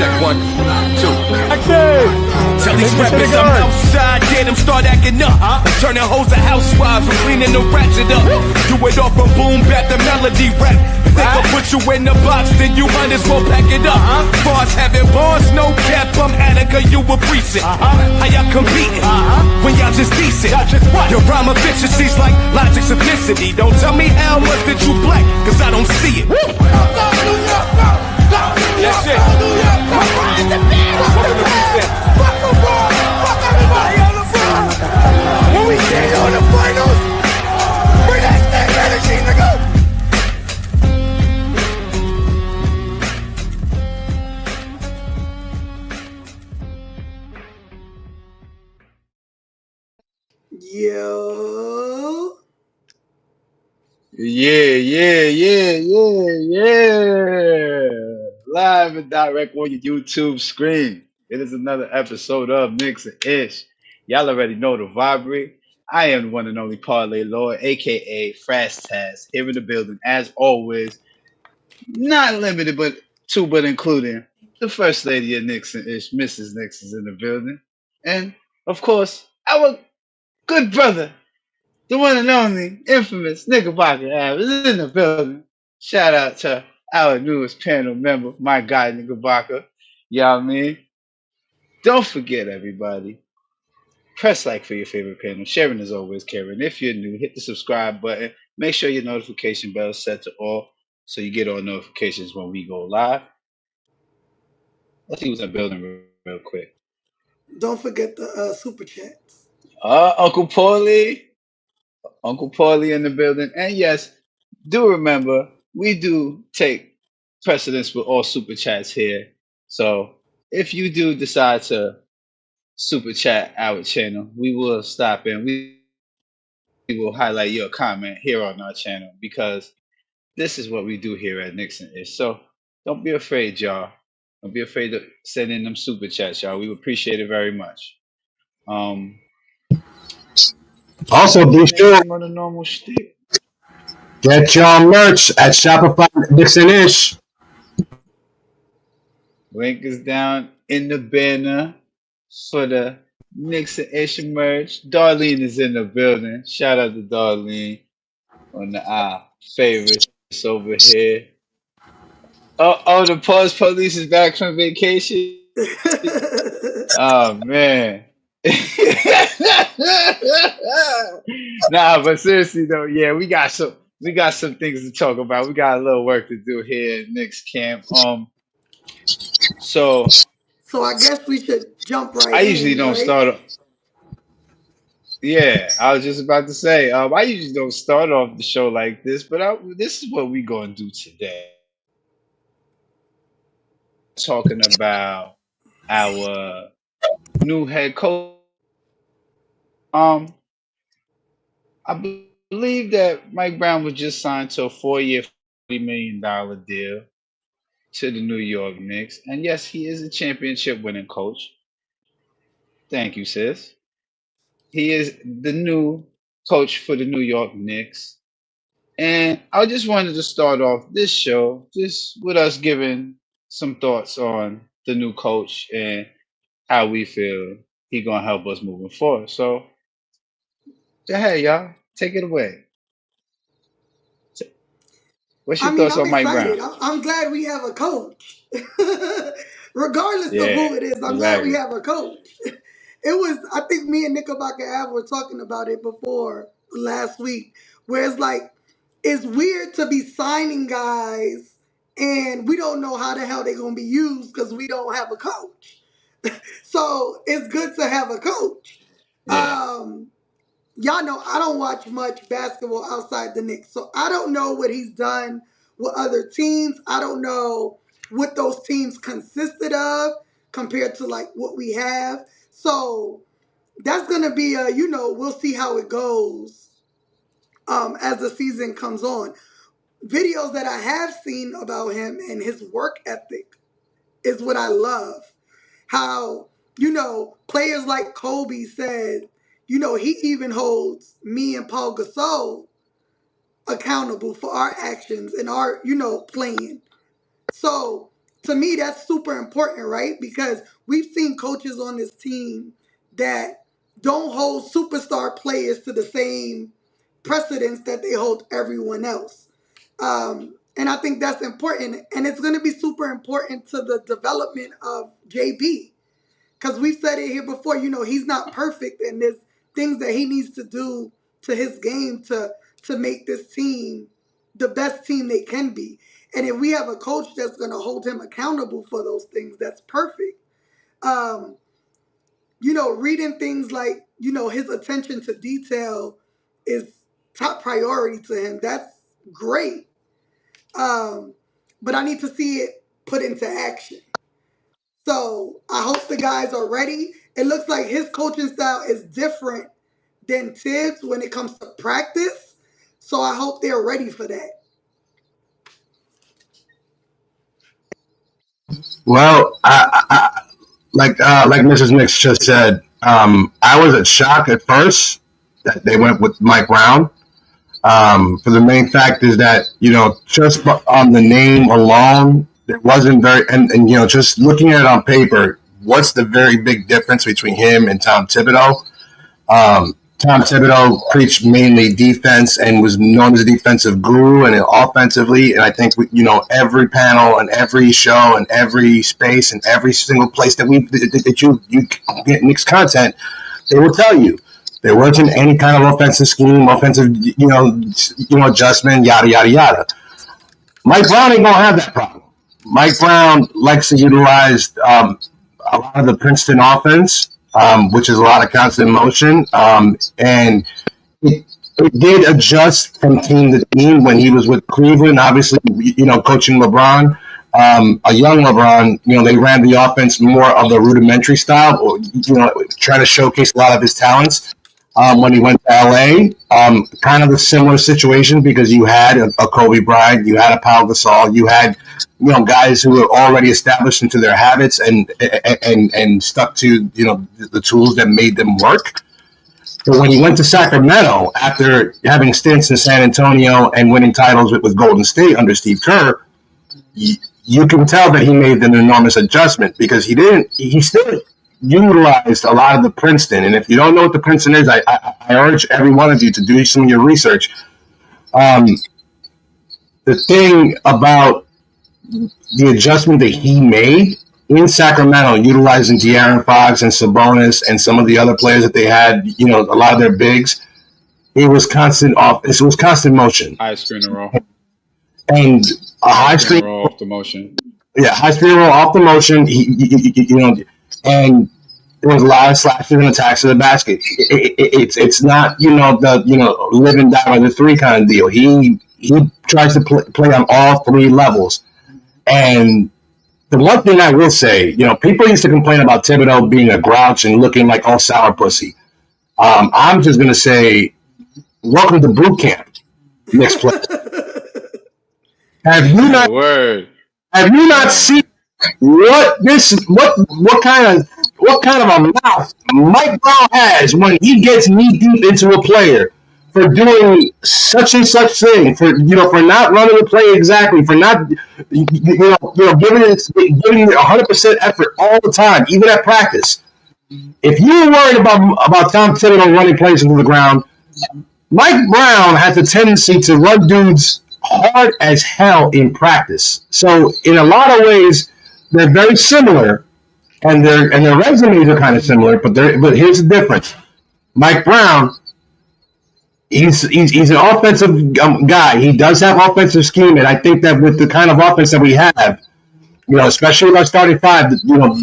check 1, 2. Tell these Take rappers the I'm gun. outside, get them start acting up. I'm turning hoes to housewives, I'm cleaning the ratchet up. Do it off from boom bap to melody rap. If they can put you in the box, then you might as well pack it up. Bars having bars, no cap, I'm Attica, you a precinct. How y'all competing when y'all just decent? Your rhyme efficiency's like logic's ethnicity. Don't tell me how much that you black, cause I don't see it. That's it. Welcome to precinct. Fuck LeBron! Fuck everybody on LeBron! When we see you in the finals, bring that same energy, nigga! Yo. Yeah. Live and direct on your YouTube screen. It is another episode of Knicks and Ish. Y'all already know the vibrate. I am the one and only Parlay Lord, aka Fast Taz, here in the building as always. Not limited but including the first lady of Knicks and Ish, Mrs. Knicks is in the building. And of course, our good brother, the one and only infamous Knickerbocker Ab is in the building. Shout out to our newest panel member, my guy Knickerbocker. Y'all mean? Don't forget, everybody. Press like for your favorite panel. Sharing is always caring. If you're new, hit the subscribe button. Make sure your notification bell is set to all so you get all notifications when we go live. Let's see who's in the building real quick. Don't forget the super chats. Uncle Paulie in the building. And yes, do remember, we do take precedence with all super chats here. So if you do decide to super chat our channel, we will stop and we will highlight your comment here on our channel because this is what we do here at Nixon Ish. So don't be afraid, y'all. Don't be afraid to send in them super chats, y'all. We appreciate it very much. Also, be sure on the normal stick. get your merch at Shopify Nixon Ish. Link is down in the banner for the Knicks and Ish merch. Darlene is in the building. Shout out to Darlene on the favorites over here. Oh, the pause police is back from vacation. Oh man. Nah, but seriously though, yeah, we got some things to talk about. We got a little work to do here at Knicks camp. So I guess we should jump right I in, usually don't right? start. Yeah, I was just about to say. I usually don't start off the show like this, but this is what we gonna do today. Talking about our new head coach. I believe that Mike Brown was just signed to a 4-year, $40 million deal to the New York Knicks, and yes, he is a championship-winning coach. Thank you, sis. He is the new coach for the New York Knicks. And I just wanted to start off this show just with us giving some thoughts on the new coach and how we feel he gonna help us moving forward. So, go ahead, y'all, take it away. What's your thoughts I'm on Mike excited. Brown? I'm glad we have a coach. Regardless of Yeah, who it is, I'm glad we exactly. have a coach. I think me and Knickerbocker Ave were talking about it before last week, where it's like, it's weird to be signing guys and we don't know how the hell they're going to be used because we don't have a coach. So it's good to have a coach. Yeah, Y'all know I don't watch much basketball outside the Knicks, so I don't know what he's done with other teams. I don't know what those teams consisted of compared to like what we have. So that's gonna be we'll see how it goes as the season comes on. Videos that I have seen about him and his work ethic is what I love. How, players like Kobe said, he even holds me and Paul Gasol accountable for our actions and our, playing. So to me, that's super important, right? Because we've seen coaches on this team that don't hold superstar players to the same precedence that they hold everyone else. And I think that's important. And it's going to be super important to the development of JB. Because we've said it here before, he's not perfect, and there's things that he needs to do to his game to make this team the best team they can be. And if we have a coach that's going to hold him accountable for those things, that's perfect. Um, reading things like, his attention to detail is top priority to him. That's great. But I need to see it put into action. So I hope the guys are ready. It looks like his coaching style is different than Tibbs when it comes to practice. So I hope they're ready for that. Well, like Mrs. Nix just said, I was at shock at first that they went with Mike Brown. For the main fact is that just on the name alone, it wasn't very, and just looking at it on paper, what's the very big difference between him and Tom Thibodeau? Tom Thibodeau preached mainly defense and was known as a defensive guru, and offensively, and I think every panel and every show and every space and every single place that you get Knicks content, they will tell you there wasn't any kind of offensive scheme, offensive adjustment, yada yada yada. Mike Brown ain't gonna have that problem. Mike Brown likes to utilize a lot of the Princeton offense, which is a lot of constant motion, and it did adjust from team to team when he was with Cleveland. Obviously, coaching LeBron, a young LeBron, they ran the offense more of the rudimentary style, or, trying to showcase a lot of his talents. When he went to LA, kind of a similar situation because you had a Kobe Bryant, you had a Pau Gasol, you had guys who were already established into their habits and stuck to the tools that made them work. But when he went to Sacramento after having stints in San Antonio and winning titles with Golden State under Steve Kerr, you can tell that he made an enormous adjustment because he still utilized a lot of the Princeton. And if you don't know what the Princeton is, I urge every one of you to do some of your research. The thing about the adjustment that he made in Sacramento, utilizing De'Aaron Fox and Sabonis and some of the other players that they had, a lot of their bigs, it was constant motion. High screen and roll. And a high screen roll off the motion. Yeah, high screen roll off the motion. And there was a lot of slashes and attacks to the basket. It's not the live and die by the three kind of deal. He tries to play on all three levels. And the one thing I will say, people used to complain about Thibodeau being a grouch and looking like all sour pussy. I'm just gonna say, welcome to boot camp, Knicks players. Have you not seen what kind of a mouth Mike Brown has when he gets knee deep into a player for doing such and such thing, for not running the play exactly, for not giving it 100% effort all the time, even at practice. If you're worried about Tom Thibodeau running plays into the ground, Mike Brown has a tendency to run dudes hard as hell in practice. So in a lot of ways, they're very similar, and their resumes are kind of similar. But here's the difference: Mike Brown, he's an offensive guy. He does have offensive scheme, and I think that with the kind of offense that we have, especially with our starting five,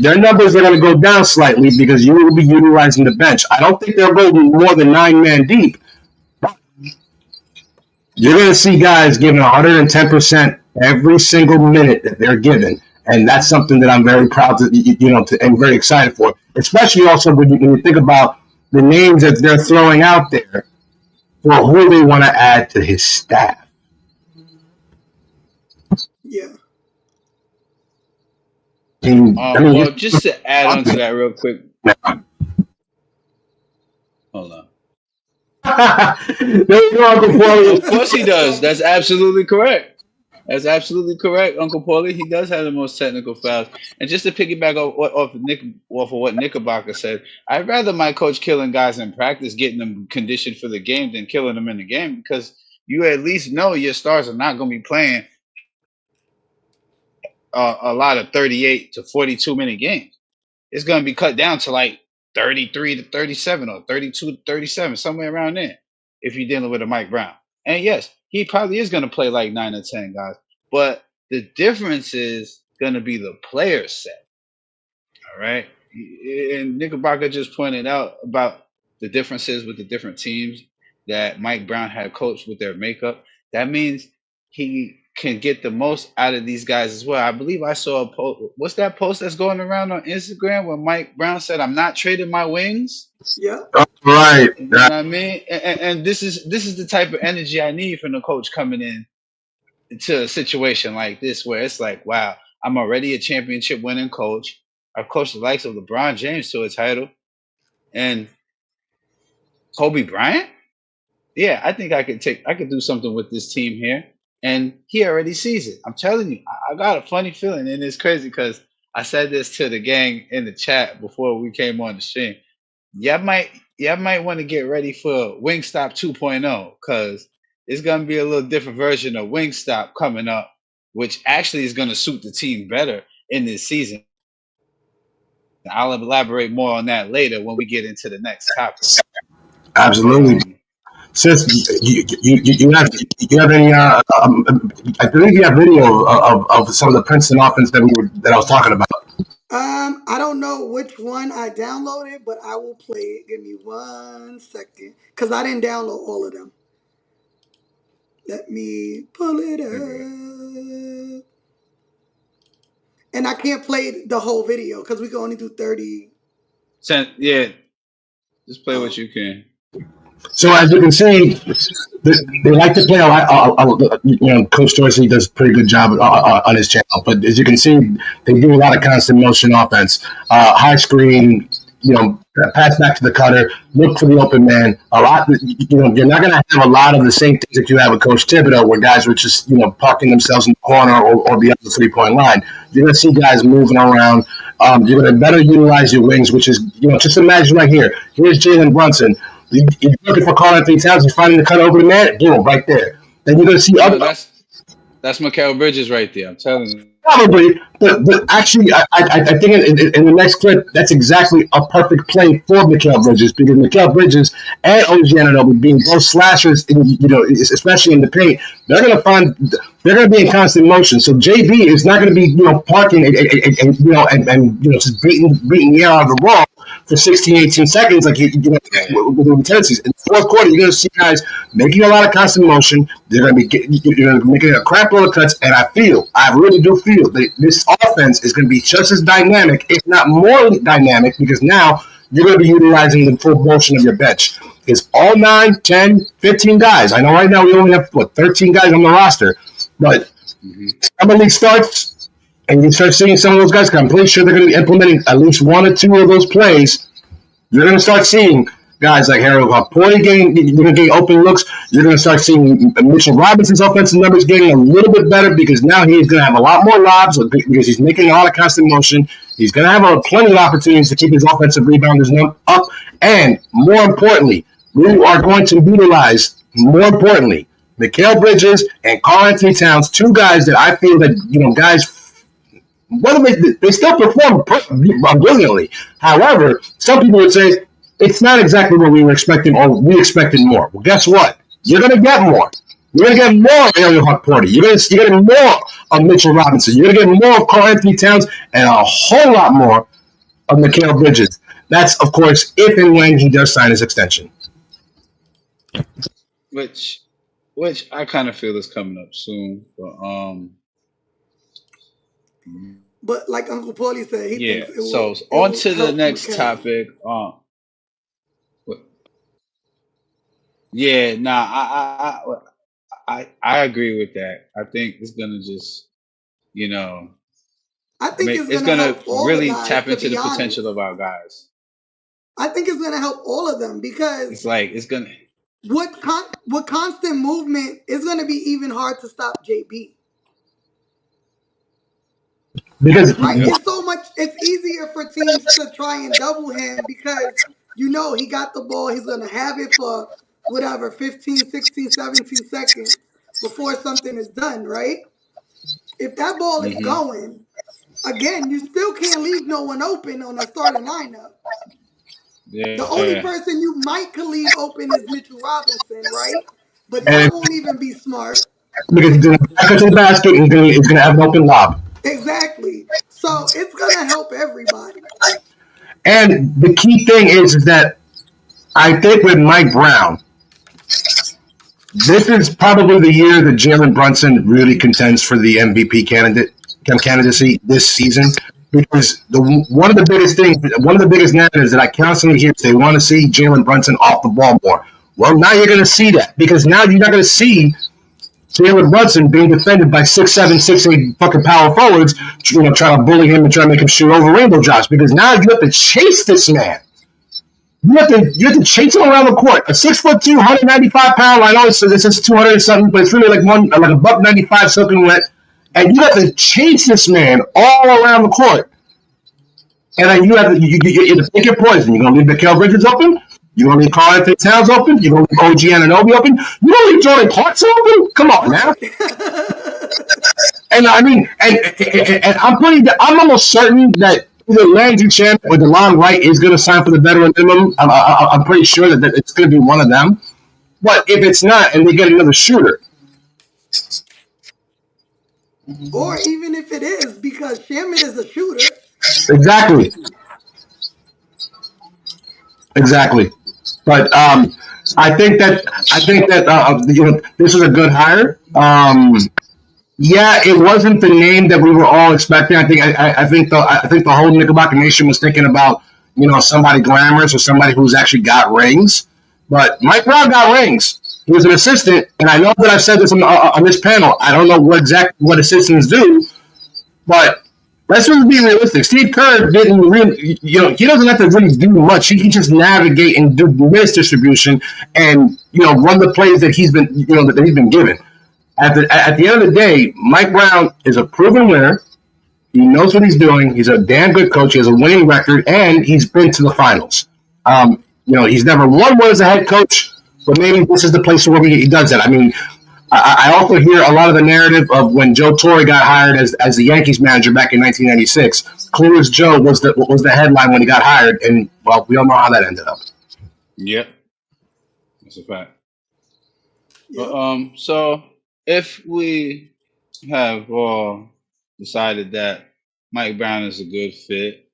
their numbers are going to go down slightly because you will be utilizing the bench. I don't think they'll go more than 9-man deep. You're going to see guys giving 110% every single minute that they're given. And that's something that I'm very proud to, and very excited for. Especially also when you think about the names that they're throwing out there for who they want to add to his staff. Yeah. Well, just to add on to that real quick. Hold on. There you go, Uncle Paulie. Of course he does. That's absolutely correct. That's absolutely correct, Uncle Paulie. He does have the most technical fouls. And just to piggyback off of what Knickerbocker said, I'd rather my coach killing guys in practice, getting them conditioned for the game, than killing them in the game, because you at least know your stars are not going to be playing a lot of 38 to 42-minute games. It's going to be cut down to like 33 to 37 or 32 to 37, somewhere around there, if you're dealing with a Mike Brown. And yes, he probably is going to play like 9 or 10 guys, but the difference is going to be the player set. All right. And Knickerbocker just pointed out about the differences with the different teams that Mike Brown had coached with their makeup. That means he can get the most out of these guys as well. I believe I saw a post. What's that post that's going around on Instagram where Mike Brown said, "I'm not trading my wings"? Yeah. Right. You know what I mean? And this is the type of energy I need from the coach coming in to a situation like this, where it's like, wow, I'm already a championship winning coach. I've coached the likes of LeBron James to a title, and Kobe Bryant. Yeah, I think I could do something with this team here, and he already sees it. I'm telling you, I got a funny feeling, and it's crazy because I said this to the gang in the chat before we came on the stream. Y'all might want to get ready for Wingstop 2.0, because it's gonna be a little different version of Wingstop coming up, which actually is gonna suit the team better in this season. I'll elaborate more on that later when we get into the next topic. But Absolutely. Sis, you have any? I believe you have video of some of the Princeton offense that I was talking about. I don't know which one I downloaded, but I will play it. Give me 1 second, cause I didn't download all of them. Let me pull it up. And I can't play the whole video because we can only do 30. Yeah, just play what Oh, you can. So as you can see, they like to play a lot. Coach Dorsey does a pretty good job on his channel. But as you can see, they do a lot of constant motion offense, high screen. Pass back to the cutter, look for the open man. A lot. You're not going to have a lot of the same things that you have with Coach Thibodeau, where guys were just parking themselves in the corner or beyond the 3-point line. You're going to see guys moving around. You're going to better utilize your wings, which is just imagine right here. Here's Jalen Brunson. You're looking for Karl Anthony Towns. He's finding the cut over the man. Boom, right there. Then you're going to see No, other. that's Mikal Bridges right there. I'm telling you. Probably, but actually, I think in the next clip, that's exactly a perfect play for Mikal Bridges, because Mikal Bridges and OG Anunoby, being both slashers, especially in the paint, they're going to be in constant motion. So JB is not going to be parking and just beating the air out of the ball for 16, 18 seconds like with the tendencies. In the fourth quarter, you're going to see guys making a lot of constant motion. They're going to be making a crap load of cuts, and I really do feel that this offense is going to be just as dynamic, if not more dynamic, because now you're going to be utilizing the full motion of your bench. It's all 9, 10, 15 guys. I know right now we only have 13 guys on the roster, but summer league starts, and you start seeing some of those guys. I'm pretty sure they're going to be implementing at least 1 or 2 of those plays. You're going to start seeing guys like Harold Porty you're going to get open looks. You're going to start seeing Mitchell Robinson's offensive numbers getting a little bit better, because now he's going to have a lot more lobs because he's making a lot of constant motion. He's going to have plenty of opportunities to keep his offensive rebounders up. And more importantly, we are going to utilize, Mikal Bridges and Karl Anthony Towns, 2 guys that I feel that, guys, they still perform brilliantly. However, some people would say it's not exactly what we were expecting, or we expected more. Well, guess what? You're going to get more. You're going to get more of Ariel Porty. You're going to get more of Mitchell Robinson. You're going to get more of Karl Anthony Towns, and a whole lot more of Mikal Bridges. That's, of course, if and when he does sign his extension. Which I kind of feel is coming up soon. But like Uncle Paulie said, he thinks it will. So on to the next topic. Yeah, nah, I agree with that. I think it's gonna just, I think it's gonna really tap into the potential of our guys. I think it's gonna help all of them, because it's gonna. With constant movement, it's gonna be even hard to stop JB. because Right. It's easier for teams to try and double him because he got the ball, he's going to have it for whatever, 15, 16, 17 seconds before something is done, right? If that ball is Mm-hmm. going, again, you still can't leave no one open on a starting lineup. The Yeah. only person you might could leave open is Mitchell Robinson, right? But that and won't even be smart. because he's going to back into the basket, he's going to have an open lob. Exactly. So it's going to help everybody. And the key thing is that I think with Mike Brown, this is probably the year that Jalen Brunson really contends for the MVP candidacy this season. Because one of the biggest narratives that I constantly hear is they want to see Jalen Brunson off the ball more. Well, now you're going to see that because now you're not going to see Jalen Brunson being defended by 6'7", 6'8" fucking power forwards, trying to bully him and trying to make him shoot over rainbow drops. Because now you have to chase this man. You have to chase him around the court. A 6'2", 195-pound. I know this is 200 or something, but it's really like a buck 95 soaking wet. And you have to chase this man all around the court. And then you have to pick your poison. You're gonna leave Mikal Bridges open. You're gonna leave Karl-Anthony Towns open. You're gonna leave OG Anunoby open. You're gonna leave Jordan Clarkson open. Come on now. And I mean, and I'm almost certain that either Landry Champ or DeLon Wright is going to sign for the veteran minimum. I'm pretty sure that it's going to be one of them. But if it's not, and they get another shooter, Or even if it is, because Shaman is a shooter. exactly. But I think that this is a good hire. Yeah, it wasn't the name that we were all expecting. I think the whole Knickerbocker Nation was thinking about somebody glamorous or somebody who's actually got rings. But Mike Brown got rings. He was an assistant, and I know that I've said this on this panel. I don't know what assistants do, but let's just be realistic. Steve Kerr didn't really, he doesn't have to really do much. He can just navigate and do minutes distribution and run the plays that he's been given. At the end of the day, Mike Brown is a proven winner. He knows what he's doing. He's a damn good coach. He has a winning record, and he's been to the finals. He's never won one as a head coach, but maybe this is the place where he does that. I mean, I also hear a lot of the narrative of when Joe Torre got hired as the Yankees manager back in 1996. Clear as Joe was the headline when he got hired, and well, we all know how that ended up. Yep, that's a fact. Yep. But, so if we have all decided that Mike Brown is a good fit,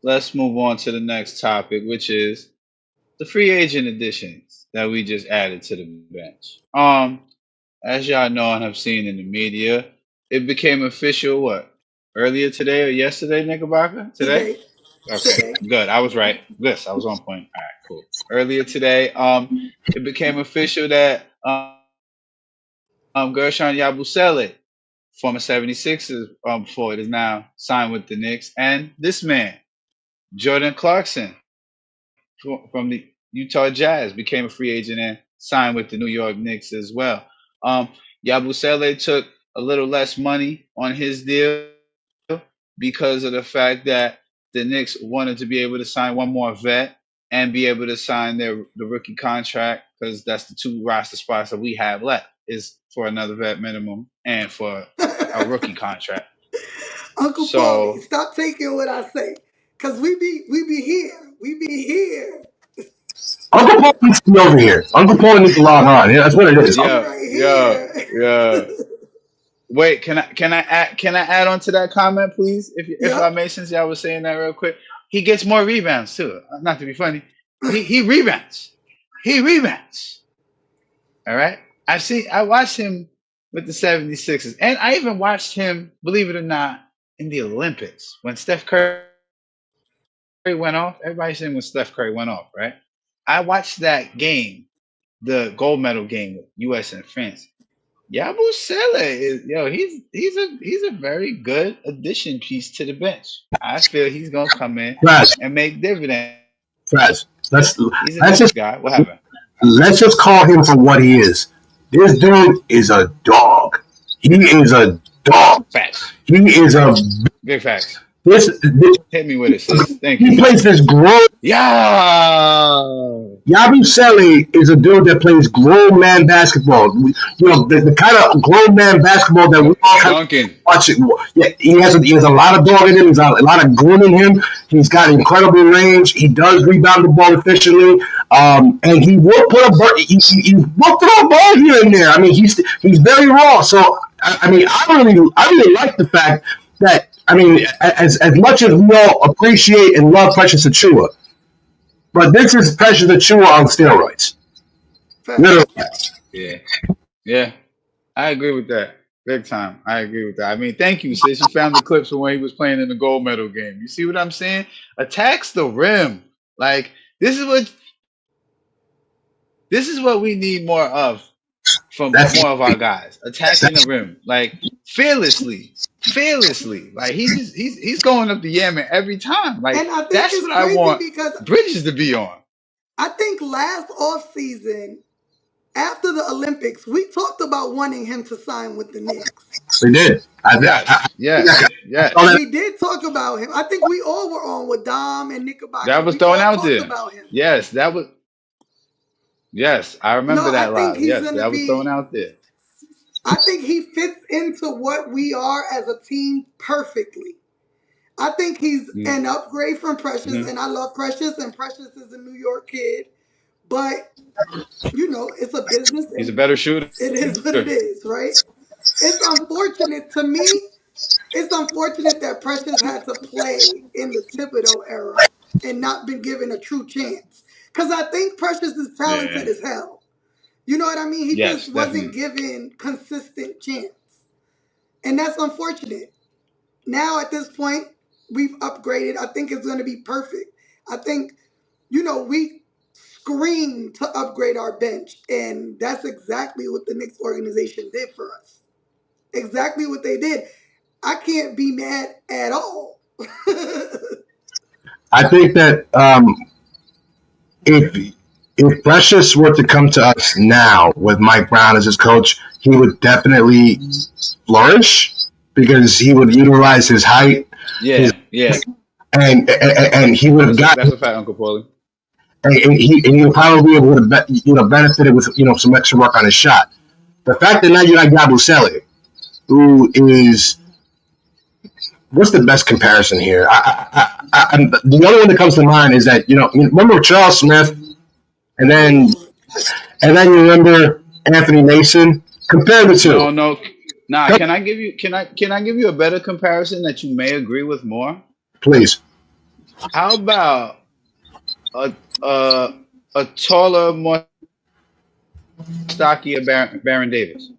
let's move on to the next topic, which is the free agent additions that we just added to the bench. As y'all know and have seen in the media, it became official earlier today or yesterday, Knickerbocker? Today? Okay, good. I was right. Yes, I was on point. All right, cool. Earlier today, it became official that Guerschon Yabusele, former 76ers forward, is now signed with the Knicks, and this man, Jordan Clarkson, from the Utah Jazz, became a free agent and signed with the New York Knicks as well. Yabusele took a little less money on his deal because of the fact that the Knicks wanted to be able to sign one more vet and be able to sign the rookie contract, because that's the two roster spots that we have left, is for another vet minimum and for a rookie contract. Uncle Paulie, stop taking what I say, cause we be here. Uncle Paul needs to be over here. Uncle Paul needs to log on. Yeah, that's what it is. Yeah. Wait, can I add on to that comment, please? If I may, since y'all was saying that real quick. He gets more rebounds too. Not to be funny. He rebounds. He rebounds. All right. I watched him with the 76ers. And I even watched him, believe it or not, in the Olympics. When Steph Curry went off, everybody's saying when Steph Curry went off, right? I watched that game, the gold medal game with US and France. Yabusele is he's a very good addition piece to the bench. I feel he's gonna come in and make dividends. Fraz, He's a nice guy. What happened? Let's just call him for what he is. This dude is a dog. He is a dog. Facts. He is a Big facts. This Hit me with it, sis. Thank he you. plays this grown. Yeah. Yabusele is a dude that plays grown man basketball. You know, the kind of grown man basketball that we all kind of Duncan. watch it. Yeah, he has a lot of dog in him. He's got a lot of grin in him. He's got incredible range. He does rebound the ball efficiently, and he will put he will throw a ball here and there. I mean, he's very raw. So I mean, I really like the fact that, I mean, as much as we all appreciate and love Precious Achiuwa, but this is Precious Achiuwa on steroids. Literally. Yeah. Yeah. I agree with that. Big time. I agree with that. I mean, thank you, sis. You found the clips of when he was playing in the gold medal game. You see what I'm saying? Attacks the rim. Like, this is what we need more of from more of our guys. Attacking the rim. Like, fearlessly. Like, he's going up the yamming every time. Like, And I think that's it's what I crazy want because Bridges to be on. I think last offseason, after the Olympics, we talked about wanting him to sign with the Knicks. We did. Yes. We did talk about him. I think we all were on with Dom and Knickerbocker. That was we thrown all out talked there. about him. Yes, that was. Yes, I remember that I think live. he's Yes, gonna that was thrown out there. I think he fits into what we are as a team perfectly. I think he's an upgrade from Precious, and I love Precious, and Precious is a New York kid. But, you know, it's a business. He's a better shooter. It is what it is, right? It's unfortunate to me. It's unfortunate that Precious had to play in the Thibodeau era and not been given a true chance. Because I think Precious is talented as hell. You know what I mean? He just wasn't given consistent chance. And that's unfortunate. Now at this point, we've upgraded. I think it's going to be perfect. I think, you know, we screamed to upgrade our bench. And that's exactly what the Knicks organization did for us. Exactly what they did. I can't be mad at all. I think that if Precious were to come to us now with Mike Brown as his coach, he would definitely flourish because he would utilize his height. Yeah. And he would have gotten. That's a fact, Uncle Paulie. And he would probably be able to benefited with some extra work on his shot. The fact that now you got Yabusele, who is, what's the best comparison here? The only one that comes to mind is that remember Charles Smith, and then you remember Anthony Mason. Compare the two. No. Nah, can I give you a better comparison that you may agree with more? Please. How about a taller, more stockier Baron Davis?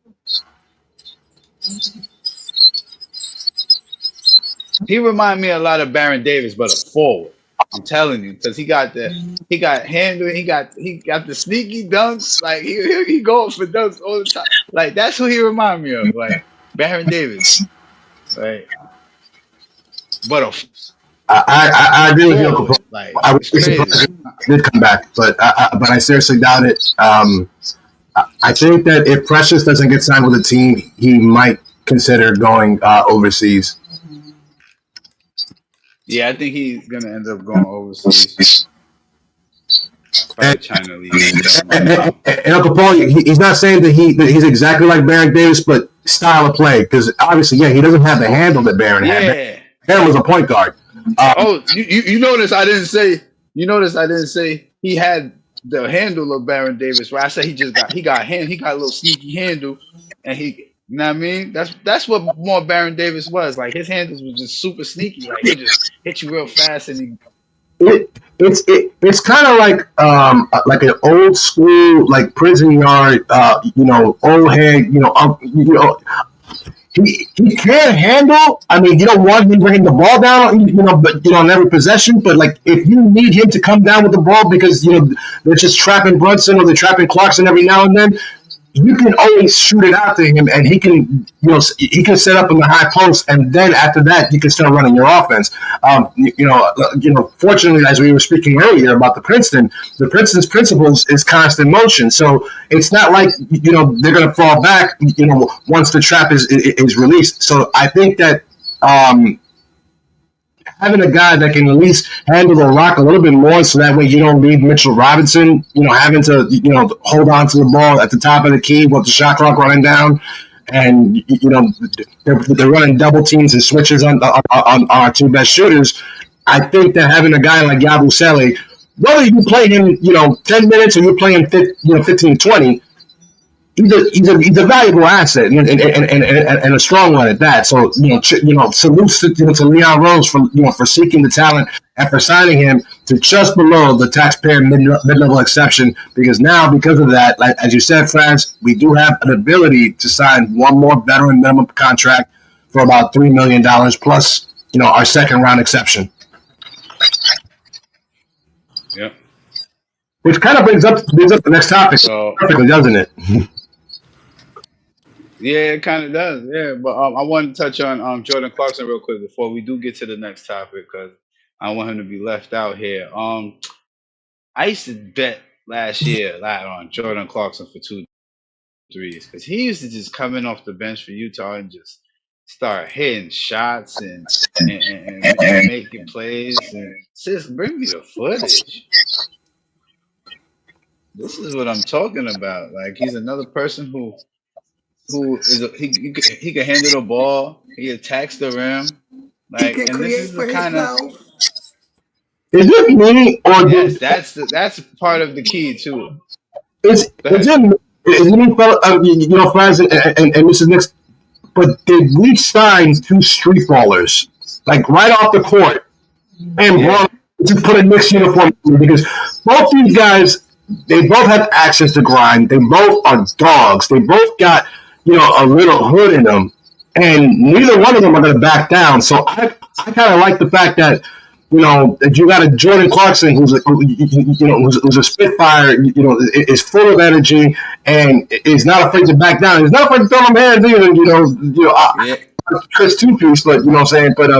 He remind me a lot of Baron Davis, but a forward. I'm telling you, because he got handle, he got the sneaky dunks. Like he going for dunks all the time. Like that's who he remind me of. Like Baron Davis. Right. But I agree with you. Like, I was surprised he did come back, but I seriously doubt it. I think that if Precious doesn't get signed with a team, he might consider going overseas. Yeah, I think he's gonna end up going overseas. Probably China League. And Uncle Paul, he's not saying that he's exactly like Baron Davis, but style of play, because obviously, he doesn't have the handle that Baron had. Baron was a point guard. You notice I didn't say. You notice I didn't say he had the handle of Baron Davis. Right? I said he got a little sneaky handle, and he. You know what I mean? That's what more Baron Davis was. Like his handles was just super sneaky. Like he just hit you real fast, and it's kind of like an old school like prison yard. Old head. He can't handle. I mean, you don't want him bringing the ball down. But on every possession. But like if you need him to come down with the ball because they're just trapping Brunson or they're trapping Clarkson every now and then. You can always shoot it out to him, and he can, he can set up in the high post, and then after that, you can start running your offense. Fortunately, as we were speaking earlier about the Princeton's principles is constant motion. So it's not like they're going to fall back, once the trap is released. So I think that having a guy that can at least handle the rock a little bit more, so that way you don't leave Mitchell Robinson, having to, hold on to the ball at the top of the key with the shot clock running down, and they're running double teams and switches on our two best shooters. I think that having a guy like Yabusele, whether you play him, 10 minutes or you play him, 15, 20, he's a valuable asset and a strong one at that. So salute to Leon Rose for seeking the talent and for signing him to just below the taxpayer mid-level exception. Because of that, like as you said, Franz, we do have an ability to sign one more veteran minimum contract for about $3 million plus our second round exception. Yep. Which kind of brings up the next topic, perfectly, doesn't it? Yeah, it kind of does. Yeah, but I want to touch on Jordan Clarkson real quick before we do get to the next topic, because I don't want him to be left out here. I used to bet last year a lot on Jordan Clarkson for 2 threes, because he used to just come in off the bench for Utah and just start hitting shots and making plays, and just bring me the footage. This is what I'm talking about. Like, he's another person who is he can handle the ball. He attacks the rim. Like, he can and this create is for the kind of himself. Is it me or yes, that's part of the key too. Is it me, Franz, and this is next? But did we sign 2 street ballers, like right off the court, and just put a Knicks uniform on? Because both these guys, they both have access to grind. They both are dogs. They both got a little hood in them, and neither one of them are going to back down. So I kind of like the fact that that you got a Jordan Clarkson who's a spitfire, is full of energy and is not afraid to back down. He's not afraid to throw them hands either. Chris two-piece, but what I'm saying. But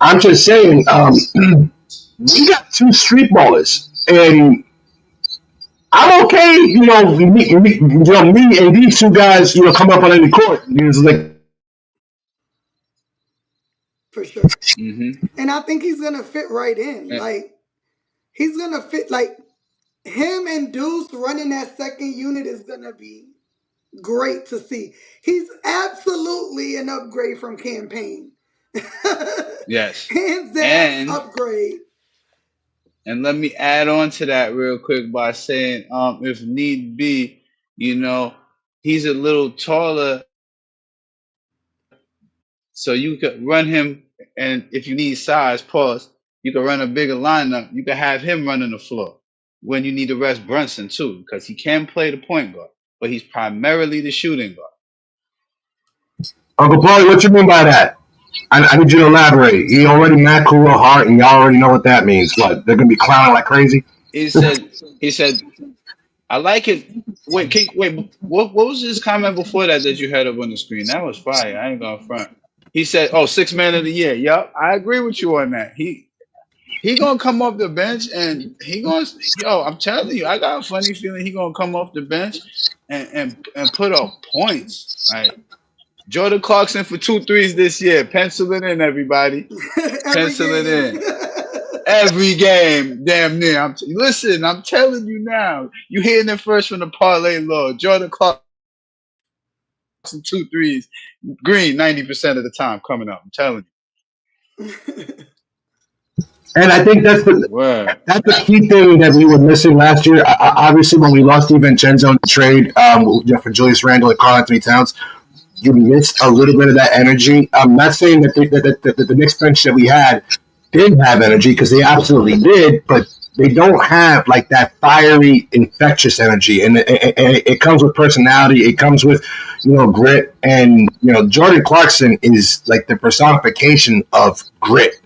I'm just saying, we got 2 street ballers, and I'm okay. Me and these 2 guys, come up on any court. It's like, For sure. Mm-hmm. And I think he's gonna fit right in. Yeah. Like, he's gonna fit. Like, him and Deuce running that second unit is gonna be great to see. He's absolutely an upgrade from Campaign. Yes. Hands down, And upgrade. And let me add on to that real quick by saying, if need be, he's a little taller, so you could run him. And if you need size, pause, you could run a bigger lineup. You could have him running the floor when you need to rest Brunson too, because he can play the point guard, but he's primarily the shooting guard. Uncle Paulie, what you mean by that? I need you to elaborate. He already mad cool at heart, and y'all already know what that means. What, they're gonna be clowning like crazy? He said, I like it. Wait, what was his comment before that you had up on the screen? That was fire. I ain't gonna front. He said, "Oh, 6th man of the year." Yup, I agree with you on that. He gonna come off the bench and I'm telling you, I got a funny feeling he gonna come off the bench and put up points. Right? Jordan Clarkson for 2 threes this year. Pencil it in, everybody. Pencil it in. Every game, damn near. Listen, I'm telling you now. You hearing it first from the Parlay Lord. Jordan Clarkson 2 threes. Green 90% of the time coming up. I'm telling you. And I think that's the key thing that we were missing last year. Obviously, when we lost DiVincenzo in the trade for Julius Randle and Karl Anthony Towns, you missed a little bit of that energy. I'm not saying that the Knicks bench that we had didn't have energy, because they absolutely did, but they don't have like that fiery, infectious energy, and it comes with personality. It comes with grit, and Jordan Clarkson is like the personification of grit.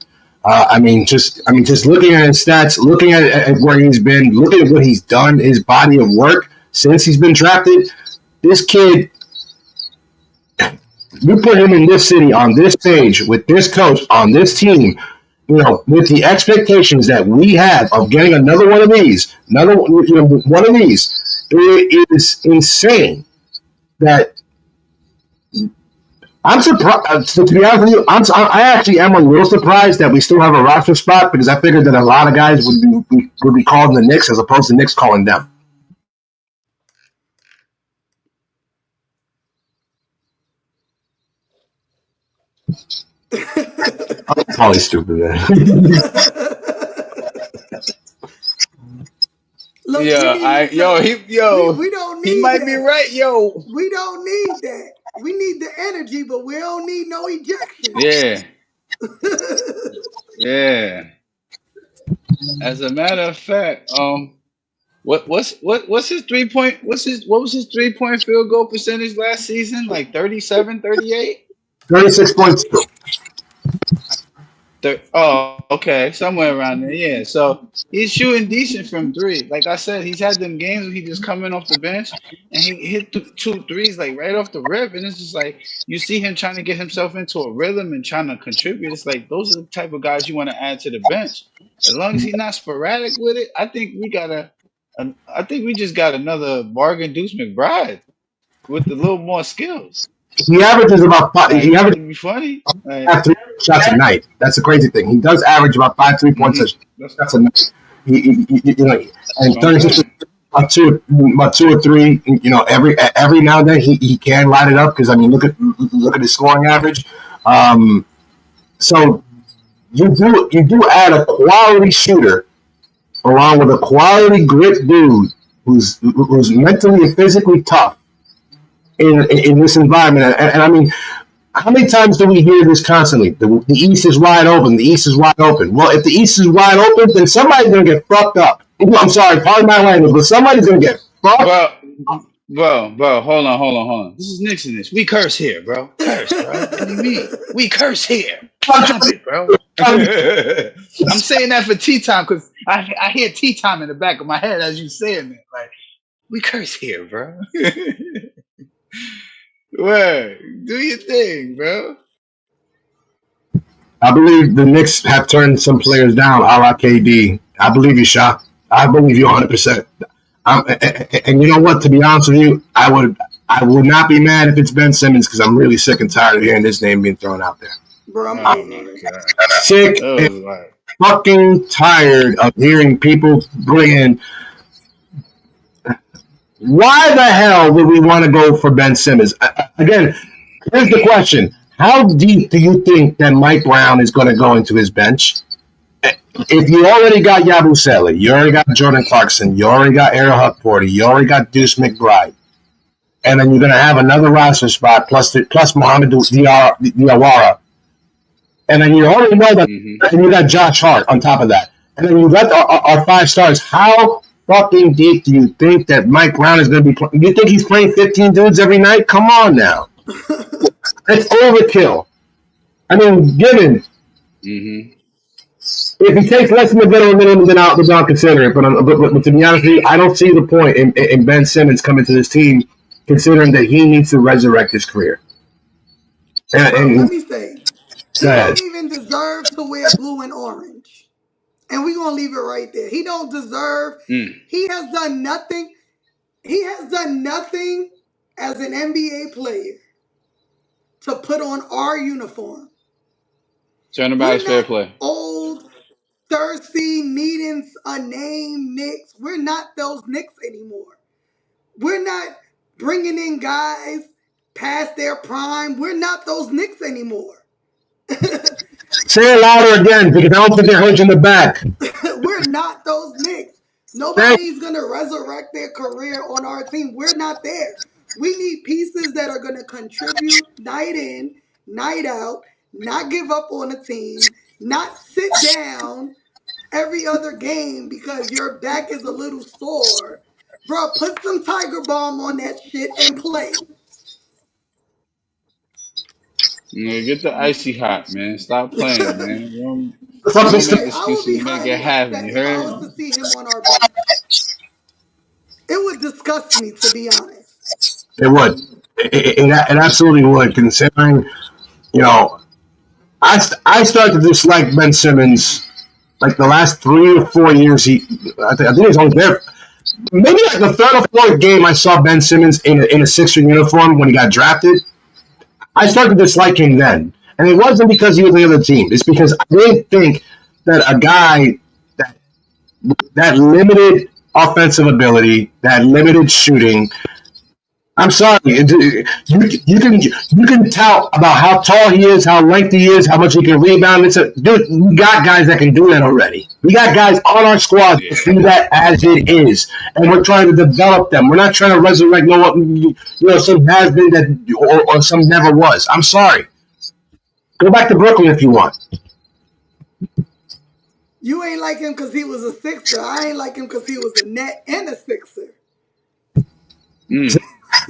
Just looking at his stats, looking at where he's been, looking at what he's done, his body of work since he's been drafted. This kid, you put him in this city, on this stage, with this coach, on this team, with the expectations that we have of getting another one of these, it is insane that I'm surprised. To be honest with you, I actually am a little surprised that we still have a roster spot because I figured that a lot of guys would be calling the Knicks as opposed to Knicks calling them. I'm probably stupid, man. Look, we don't he need might be that. right, yo. We don't need that. We need the energy, but we don't need no ejections. Yeah, yeah. As a matter of fact, what's his 3 point? What was his 3 point field goal percentage last season? Like 37, 38? 36.2. Okay, somewhere around there. Yeah, so he's shooting decent from three. Like I said, he's had them games where he just coming off the bench and he hit two threes like right off the rip, and it's just like you see him trying to get himself into a rhythm and trying to contribute. It's like those are the type of guys you want to add to the bench. As long as he's not sporadic with it, I think I think we just got another Bargain Deuce McBride with a little more skills. He averages about five. Like He averages it'd be funny. Like, 3 shots a night. That's the crazy thing. He does average about 5 3-point shots a night. You know, and 36 about two or three. You know, every now and then he can light it up because I mean look at his scoring average. So you do add a quality shooter along with a quality grit dude who's mentally and physically tough in this environment. And I mean, how many times do we hear this constantly? The East is wide open. The East is wide open. Well, if the East is wide open, then somebody's going to get fucked up. I'm sorry, pardon my language, but somebody's going to get fucked up. Bro, hold on. This is Knicks in this. We curse here, bro. Curse, bro. What do you mean? We curse here. Stop it, bro. I'm saying that for tea time because I hear tea time in the back of my head as you saying it. Like, we curse here, bro. Well, do your thing, bro. I believe the Knicks have turned some players down, a la KD. I believe you, Shaq. I believe you 100%. And you know what? To be honest with you, I would not be mad if it's Ben Simmons because I'm really sick and tired of hearing this name being thrown out there. Bro, I'm sick and fucking tired of hearing people bringing. Why the hell would we want to go for Ben Simmons? Again, here's the question. How deep do you think that Mike Brown is going to go into his bench? If you already got Yabusele, you already got Jordan Clarkson, you already got Ariel Huckporty, you already got Deuce McBride, and then you're going to have another roster spot plus Mohamed Diawara, and then you already know that, and you got Josh Hart on top of that, and then you got our 5 stars. How fucking deep do you think that Mike Brown is going to be playing? You think he's playing 15 dudes every night? Come on now. That's overkill. I mean, given if he takes less than the veteran minimum, then I'll consider it. But to be honest with you, I don't see the point in Ben Simmons coming to this team, considering that he needs to resurrect his career. And let me say, he don't even deserve to wear blue and orange. And we're going to leave it right there. He don't deserve. He has done nothing. He has done nothing as an NBA player to put on our uniform. Turnabout's fair play. Old, thirsty, needing a name Knicks. We're not those Knicks anymore. We're not bringing in guys past their prime. We're not those Knicks anymore. Say it louder again because I don't think they heard you in the back. We're not those Knicks. Nobody's going to resurrect their career on our team. We're not there. We need pieces that are going to contribute night in, night out, not give up on a team, not sit down every other game because your back is a little sore. Bro, put some Tiger Balm on that shit and play. Yeah, get the icy hot, man. Stop playing, man. Don't I make excuses. Make it happen. You heard? If I was to see him on our bench, it would disgust me, to be honest. It would. It absolutely would, considering, you know, I started to dislike Ben Simmons like the last 3 or 4 years. I think he was only there. Maybe like the third or fourth game I saw Ben Simmons in a Sixer uniform when he got drafted. I started disliking then. And it wasn't because he was on the other team. It's because I didn't think that a guy that that limited offensive ability, that limited shooting. I'm sorry, you can tell about how tall he is, how lengthy he is, how much he can rebound. Dude, we got guys that can do that already. We got guys on our squad that do that as it is, and we're trying to develop them. We're not trying to resurrect some has been that or some never was. I'm sorry. Go back to Brooklyn if you want. You ain't like him because he was a Sixer. I ain't like him because he was a net and a Sixer.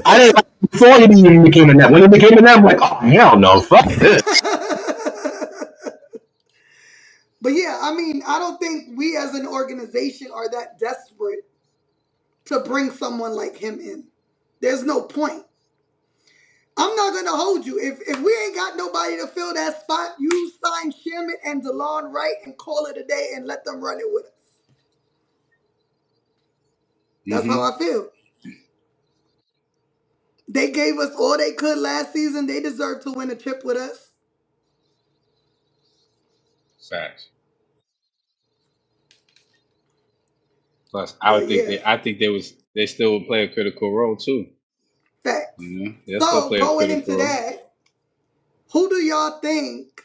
I didn't like him before he even became a net. When he became a net, I'm like, oh, hell no, fuck this. But yeah, I mean, I don't think we as an organization are that desperate to bring someone like him in. There's no point. I'm not going to hold you. If we ain't got nobody to fill that spot, you sign Sherman and DeLon Wright and call it a day and let them run it with us. That's how I feel. They gave us all they could last season. They deserve to win a chip with us. Facts. Plus, I think they still would play a critical role too. Facts. They'll still So play a going critical into role. that, who do y'all think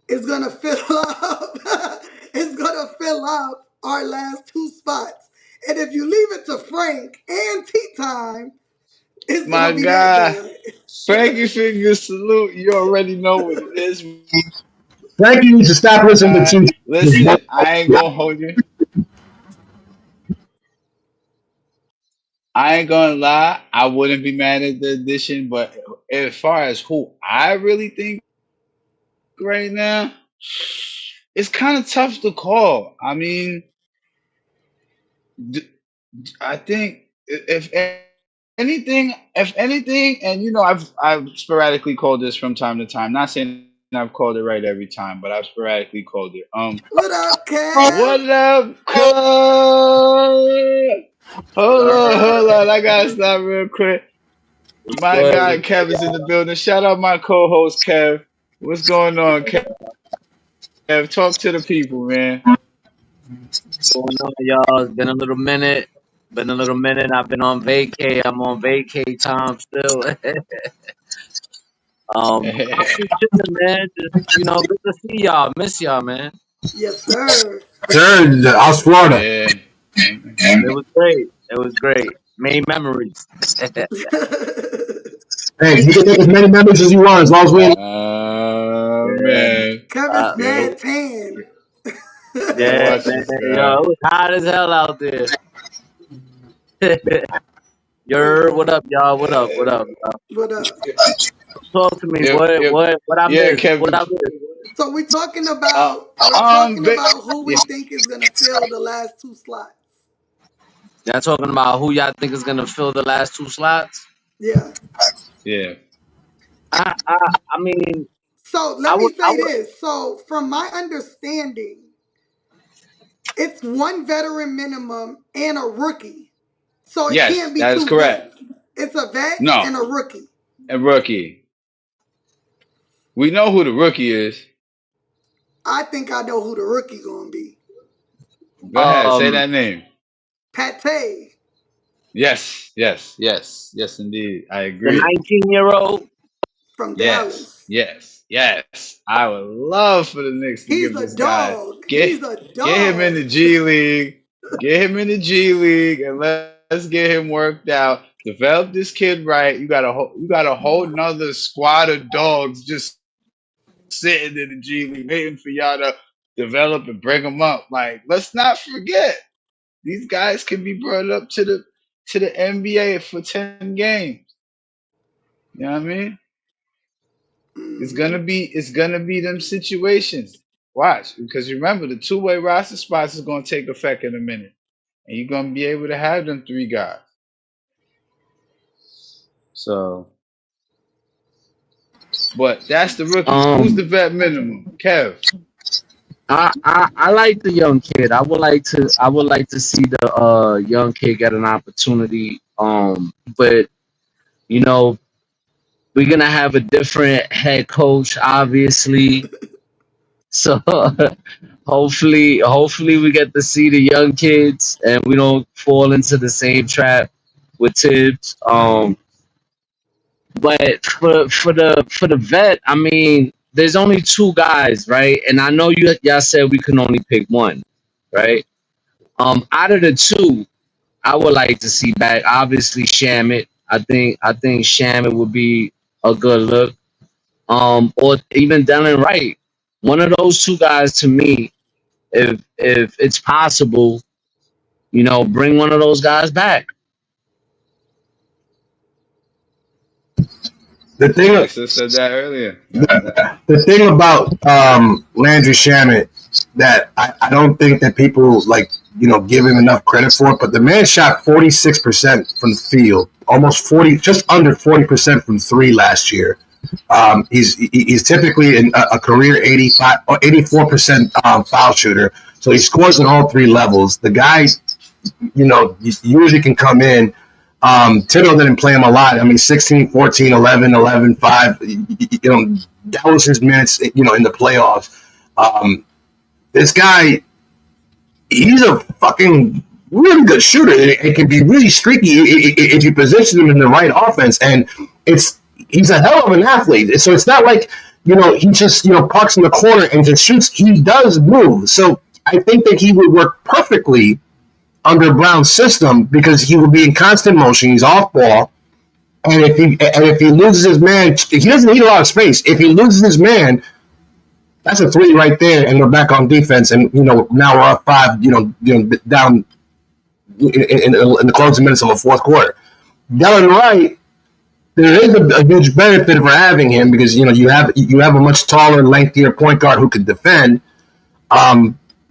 is gonna fill up? Is gonna fill up our last two spots? And if you leave it to Frank and Tea Time, it's My gonna be that guy, guy. Frankie Finger salute. You already know what it is. Frankie needs to stop listening to two. Listen, I ain't gonna hold you. I ain't gonna lie, I wouldn't be mad at the addition, but as far as who I really think right now, it's kind of tough to call. I mean, I think if anything, and I've sporadically called this from time to time. Not saying I've called it right every time, but I've sporadically called it. What up, Kev? What up, Cub? Hold on, I gotta stop real quick. My guy Kev is in the building. Shout out my co-host Kev. What's going on, Kev? Talk to the people, man. What's going on, y'all? It's been a little minute. I've been on vacay. I'm on vacay time still. I'm just chilling, man. Just, good to see y'all. Miss y'all, man. Yes, sir. Sure, South Florida. Yeah. It was great. It was great. Made memories. Hey, you can make as many memories as you want as long as we. Man. Kevin's Yeah. mad tan. Yeah, Watch man. this Yo, guy. it was hot as hell out there. What up, y'all? What up? What up? Talk to me. Yep, yep. What I Yeah, missed? Kev. What I missed? So we're talking about who we Yeah. think is gonna fill the last two slots. Y'all talking about who y'all think is gonna fill the last two slots? Yeah. Yeah. I mean, So I let me would. say this. So from my understanding, it's one veteran minimum and a rookie. So it Yes, can't be that is two vets. correct. It's a vet No, and a rookie. a rookie. We know who the rookie is. I think I know who the rookie gonna be. Go ahead, say that name. Pate. Yes, indeed. I The agree. 19-year-old. From Yes, Dallas. yes, yes. I would love for the Knicks to He's give a this guy dog. get He's a get him in dog. the G League, get him in the G League, and let's get him worked out. Develop this kid right. You got a whole nother squad of dogs just sitting in the G League waiting for y'all to develop and bring them up. Like, let's not forget these guys can be brought up to the NBA for 10 games. You know what I mean? It's gonna be them situations. Watch, because remember the two-way roster spots is gonna take effect in a minute, and you're gonna be able to have them three guys. So, but that's the rookies. Who's the vet minimum? Kev. I like the young kid. I would like to see the young kid get an opportunity. But you know, we're gonna have a different head coach, obviously. So hopefully we get to see the young kids and we don't fall into the same trap with Tibbs. But for the vet, I mean, there's only two guys, right? And I know y'all said we can only pick one, right? Out of the two, I would like to see back. Obviously, Shamit. I think Shamit would be a good look. Or even Dylan Wright. One of those two guys to me, if it's possible, bring one of those guys back. The thing, Nixon said that earlier. the thing about Landry Shamet that I don't think that people give him enough credit for, but the man shot 46% from the field, almost 40, just under 40% from three last year. He's typically a career 84% foul shooter, so he scores at all three levels. The guy, usually can come in. Tito didn't play him a lot. I mean, 16, 14, 11, 11, 5. That was his minutes, in the playoffs. This guy, he's a fucking really good shooter. It can be really streaky if you position him in the right offense. And he's a hell of an athlete. So it's not like, he just, parks in the corner and just shoots. He does move. So I think that he would work perfectly under Brown's system because he will be in constant motion. He's off ball, and if he loses his man, he doesn't need a lot of space. If he loses his man, that's a three right there, and we're back on defense. And now we're up 5. Down in the closing minutes of the fourth quarter. Dylan Wright, there is a huge benefit for having him because you have a much taller, lengthier point guard who can defend.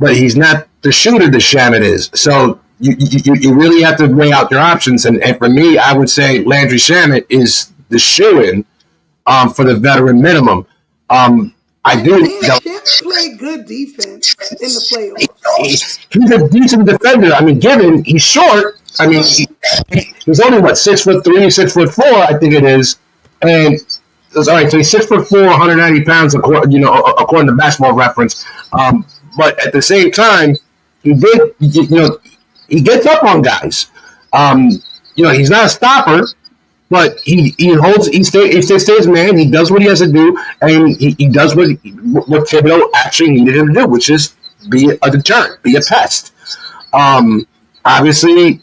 But he's not the shooter that Shamet is. So you really have to weigh out your options. And for me, I would say Landry Shamet is the shoo-in for the veteran minimum. I do. Shamet played good defense in the playoffs. He's a decent defender. I mean, given he's short. I mean, he's only 6'3", 6'4", I think it is. And all right, so he's 6'4", 190 pounds, according to Basketball Reference. But at the same time, he gets up on guys. He's not a stopper, but he stays man. He does what he has to do, and he does what Thibodeau actually needed him to do, which is be a deterrent, be a pest. Obviously,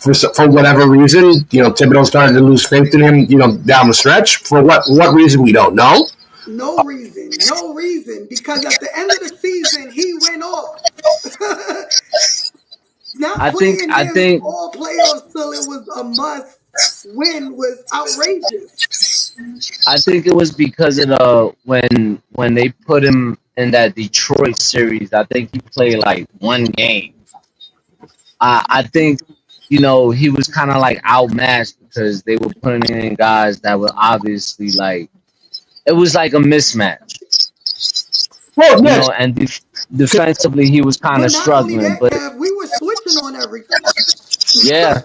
for whatever reason, Thibodeau started to lose faith in him, down the stretch. For what reason, we don't know. No reason, because at the end of the season, he went off. I think all playoffs till it was a must win was outrageous. I think it was because of when they put him in that Detroit series. I think he played one game. I think he was kind of outmatched because they were putting in guys that were obviously it was like a mismatch. Well, yes. And defensively he was kind of struggling. That, but we were switching on everything. Yeah.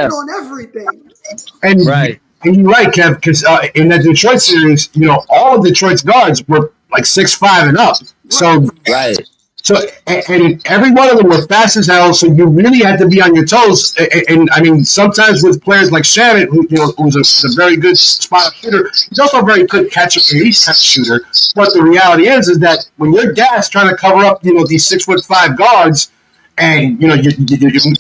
On everything. And right. And you're right, Kev, because in that Detroit series, all of Detroit's guards were 6'5" and up. So right. So and every one of them were fast as hell. So you really had to be on your toes. And I mean, sometimes with players like Shannon, who's a very good spot-up shooter, he's also a very good catcher and release shooter. But the reality is that when you're gassed trying to cover up, these 6'5" guards, and you're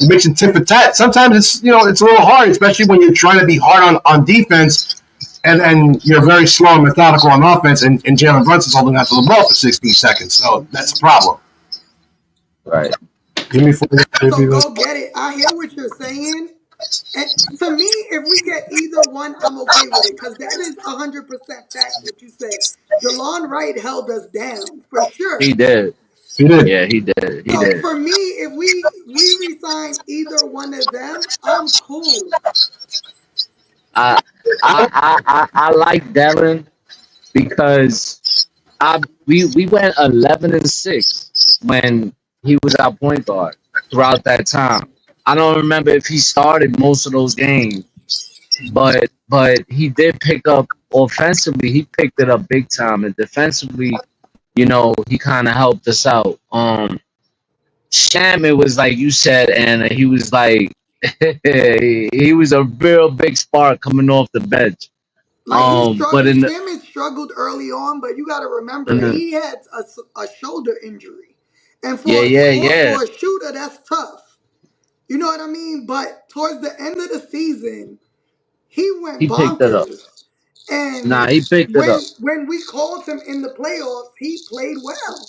mixing tit for tat, sometimes it's it's a little hard, especially when you're trying to be hard on defense. And then you're very slow and methodical on offense, and Jalen Brunson's holding on to the ball for 16 seconds. So that's a problem. Right. Give me so go get it. I hear what you're saying. And to me, if we get either one, I'm okay with it because that is 100% fact what you said. DeLon Wright held us down for sure. He did. Yeah, he did. He did. For me, if we resign either one of them, I'm cool. I like Devin because we went 11-6 when he was our point guard throughout that time. I don't remember if he started most of those games, but he did pick up offensively. He picked it up big time, and defensively, he kind of helped us out. Shaman was like you said, and he was like he was a real big spark coming off the bench. Like he But struggled, Shaman struggled early on, but you got to remember he had a shoulder injury, and yeah, for a shooter that's tough. You know what I mean? But towards the end of the season, he went he picked it up. bonkers. And Nah, he picked it up. when we called him in the playoffs, he played well.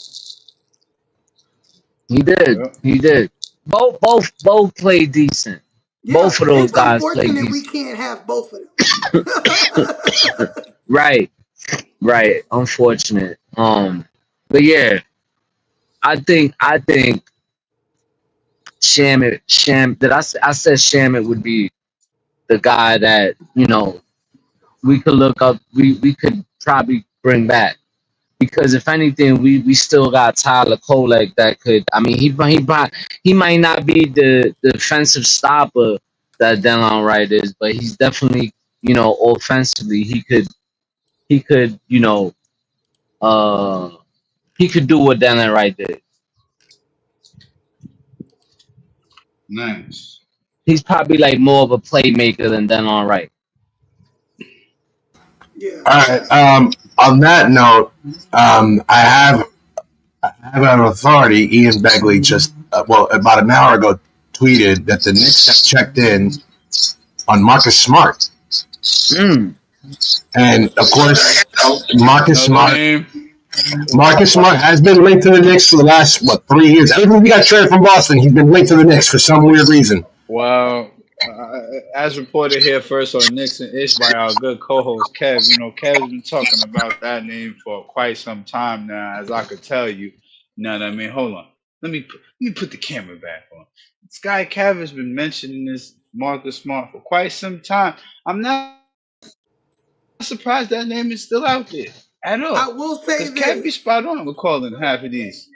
He did. Yeah. He did. Both played decent. Yeah, Both of those it's guys played unfortunate we decent. can't have both of them. Right. Unfortunate. But yeah, I think I said Shamit would be the guy that we could look up. We could probably bring back. Because if anything, we still got Tyler Kolek that could. I mean, he might not be the defensive stopper that Delon Wright is, but he's definitely offensively he could uh he could do what Delon Wright did. Nice. He's probably like more of a playmaker than Delon Wright. Yeah. All right. On that note, I have an authority. Ian Begley just about an hour ago tweeted that the Knicks have checked in on Marcus Smart, and of course, Marcus Smart has been linked to the Knicks for the last 3 years. Ever since he got traded from Boston, he's been linked to the Knicks for some weird reason. Well, as reported here first on Knicks and Ish by our good co-host Kev, Kev's been talking about that name for quite some time now, as I could tell you. You know what I mean? Hold on. Let me put the camera back on. This guy Kev has been mentioning this Marcus Smart for quite some time. I'm not surprised that name is still out there at all. I will say Because Kev be this: spot on with calling half of these.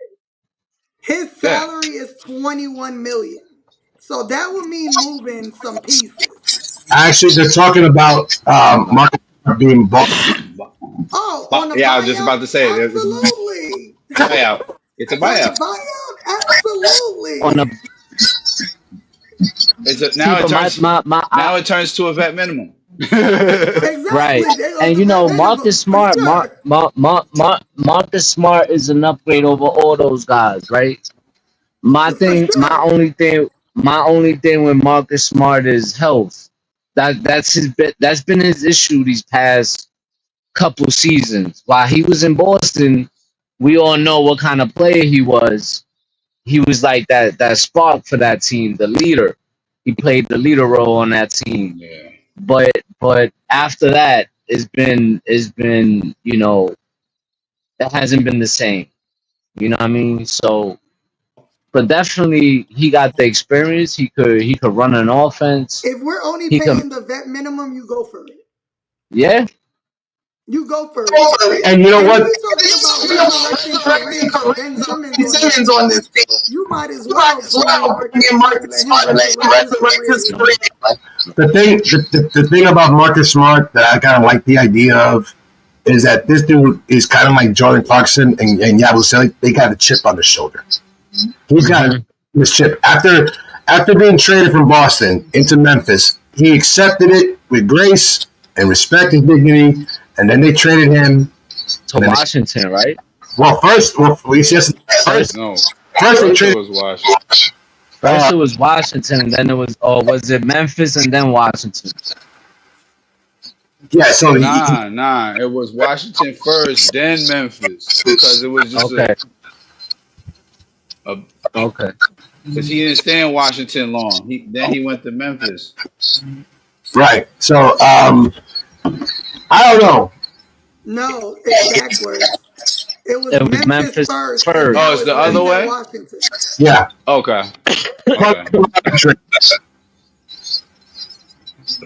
his Yeah. salary is $21 million, so that would mean moving some pieces. Actually, they're talking about Marcus Smart being bought. Oh, on the buyout? I was just about to say absolutely. Buyout. It's a buyout. Buyout, absolutely. On the now it turns to a vet minimum. Exactly. right, and Marcus Smart, Marcus Smart is an upgrade over all those guys, right? My only thing with Marcus Smart is health. That's been his issue these past couple seasons. While he was in Boston, we all know what kind of player he was. He was like that spark for that team, the leader. He played the leader role on that team. Yeah. But after that, it's been it hasn't been the same. You know what I mean? So, but definitely he got the experience. He could run an offense. If we're only paying the vet minimum, you go for it. Yeah. You go for it. And you know what? We're talking about resurrecting Ben Simmons on this team. You might as well bring in Marcus Smart and let him resurrect his career. The thing about Marcus Smart that I kind of like the idea of is that this dude is kind of like Jordan Clarkson and Yabusele. They got a chip on their shoulder. He's got this chip. After being traded from Boston into Memphis, he accepted it with grace and respect and dignity, and then they traded him to Washington, right? First they traded was Washington. First it was Washington, and then it was it Memphis and then Washington? Yeah, so Nah, it was Washington first, then Memphis, because it was just okay. Because he didn't stay in Washington long. Then he went to Memphis. Right. So I don't know. No, it's backwards. It was Memphis first. Oh, it's the other way? Washington. Yeah. Okay.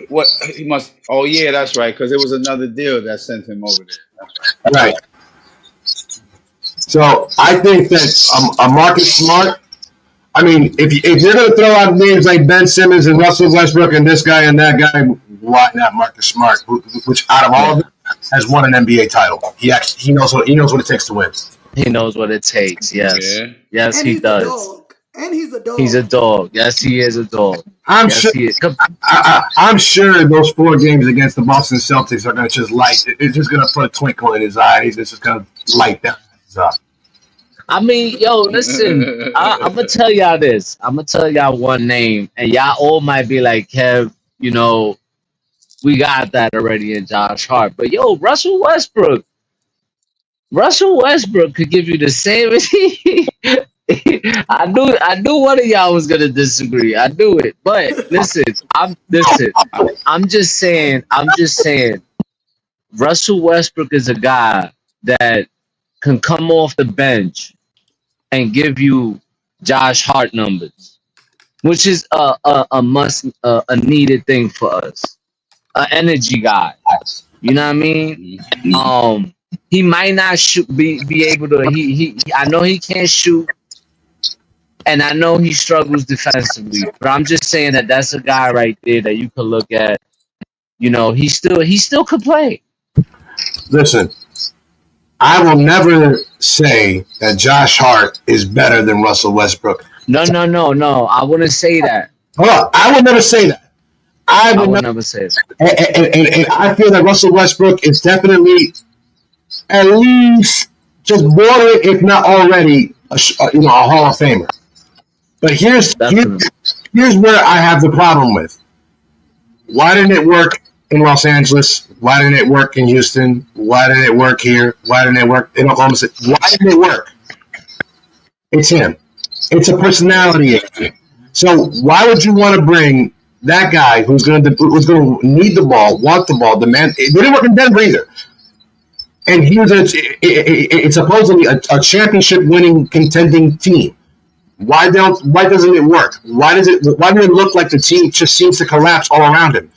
What he must? Oh yeah, that's right. Because it was another deal that sent him over there. That's right. So I think that a Marcus Smart. I mean, if you're going to throw out names like Ben Simmons and Russell Westbrook and this guy and that guy, why not Marcus Smart, which out of all of them has won an NBA title. He knows what it takes to win. He knows what it takes. Yes, Yeah. yes, And he he's a does. dog. And he's a dog. He's a dog. Yes, he is a dog. I'm Yes, sure. he is. I'm sure those 4 games against the Boston Celtics are going to just light. It's just going to put a twinkle in his eye. He's just going to light that up. I mean, yo, listen. I'm gonna tell y'all this. I'm gonna tell y'all one name, and y'all all might be like, Kev, you know, we got that already in Josh Hart. But yo, Russell Westbrook. Russell Westbrook could give you the same. I knew one of y'all was gonna disagree. I knew it. But listen. I'm just saying. Russell Westbrook is a guy that can come off the bench and give you Josh Hart numbers, which is a must, a needed thing for us. An energy guy. You know what I mean? He might not be able to. I know he can't shoot, and I know he struggles defensively. But I'm just saying that that's a guy right there that you could look at. You know, he still could play. Listen, I will never say that Josh Hart is better than Russell Westbrook. No. I wouldn't say that. Hold on, I would never say that. I would never say that. And I feel that Russell Westbrook is definitely at least just bordering, if not already, a Hall of Famer. But here's where I have the problem with. Why didn't it work in Los Angeles? Why didn't it work in Houston? Why didn't it work here? Why didn't it work in Oklahoma City? Why didn't it work? It's him. It's a personality. So why would you want to bring that guy who's going to need the ball, want the ball, demand? It didn't work in Denver either. And he was it's supposedly a championship-winning, contending team. Why doesn't it work? Why does it look like the team just seems to collapse all around him?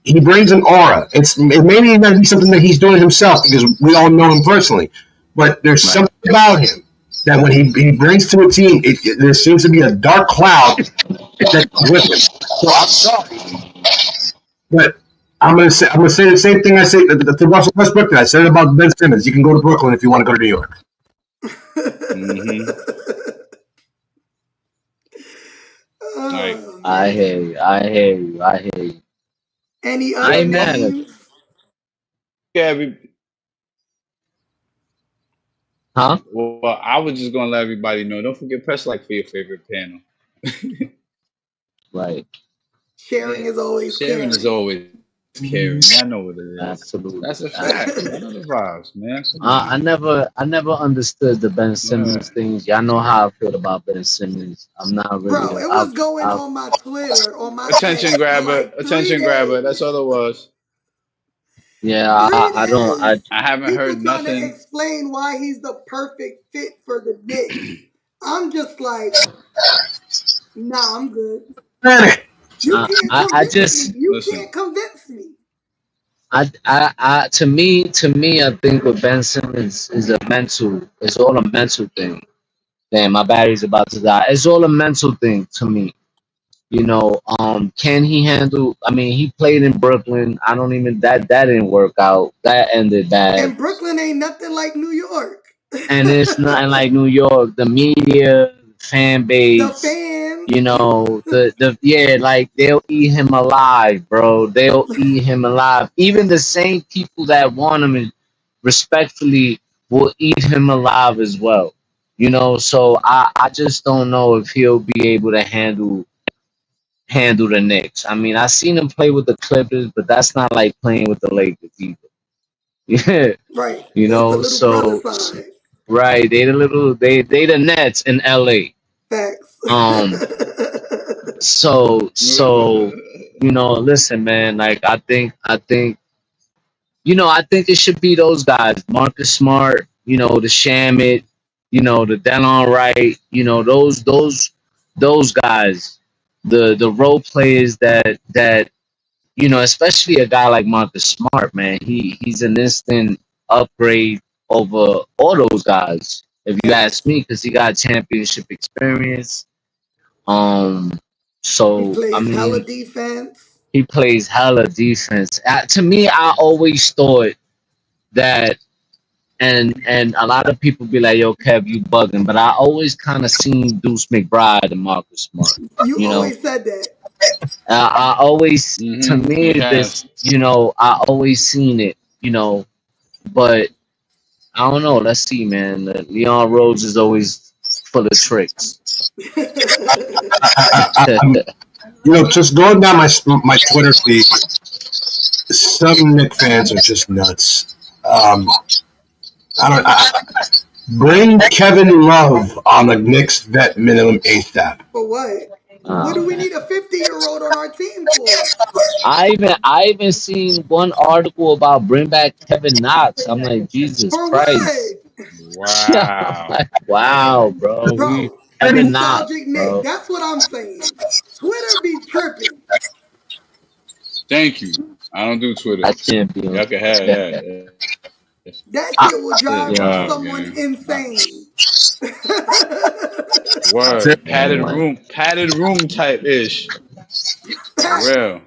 He brings an aura. It may not be something that he's doing himself because we all know him personally, but there's something about him that when he brings to a team, there seems to be a dark cloud that's with him. So I'm sorry, but I'm gonna say the same thing I say to Russell Westbrook that I said about Ben Simmons. You can go to Brooklyn if you want to go to New York. Mm-hmm. Like, I hear you. Any I other ain't mad at names? Huh? Well, I was just gonna let everybody know. Don't forget press like for your favorite panel. Right. Sharing is always Sharing caring. is always caring. I know what it is. Absolutely. That's a fact. I know the vibes, man. I never understood the Ben Simmons things. Y'all know how I feel about Ben Simmons. I'm not really. Bro, it was going on my Twitter, on my Attention thing for grabber. like 3 Attention grabber. days. That's all it was. Yeah, 3 I don't. days. I haven't People heard trying to nothing. explain why he's the perfect fit for the Knicks. I'm just like, nah, I'm good. You can't convince me. You can't convince me. To me, I think with Ben Simmons is it's all a mental thing. Damn, my battery's about to die. It's all a mental thing to me. You know, can he handle? I mean, he played in Brooklyn. I don't even that didn't work out. That ended bad. And Brooklyn ain't nothing like New York. And it's nothing like New York. The media, fan base, the fans. you know, like they'll eat him alive, bro. They'll eat him alive. Even the same people that want him respectfully will eat him alive as well. You know, so I just don't know if he'll be able to handle the Knicks. I mean, I seen him play with the Clippers, but that's not like playing with the Lakers either. Yeah, Right. you know, It's the little brother side. Right, they the Nets in LA. Facts. So you know, listen, man. Like I think it should be those guys, Marcus Smart. You know, the Shamit. You know, the Delon Wright. You know, those guys, the role players that you know, especially a guy like Marcus Smart, man. He's an instant upgrade over all those guys, if you ask me, because he got championship experience. He So I plays hella mean, defense. He plays hella defense. To me, I always thought that, and a lot of people be like, "Yo, Kev, you bugging," but I always kind of seen Deuce McBride and Marcus Smart. You You know, always said that. I always, to me, You have. this, I always seen it. But I don't know. Let's see, man. Leon Rhodes is always full of tricks. Just going down my Twitter feed, some Knicks fans are just nuts. Bring Kevin Love on the Knicks vet minimum ASAP. For what? What do we need a 50-year-old on our team for? I even seen one article about bring back Kevin Knox. I'm like, Jesus For Christ. what? I'm like, wow, bro. Bro, Kevin Knox, nostalgic Nick. bro. That's what I'm saying. Twitter be tripping. Thank you. I don't do Twitter. I can't be Y'all can have that. That shit will drive someone insane. Word. Padded room type ish. For real.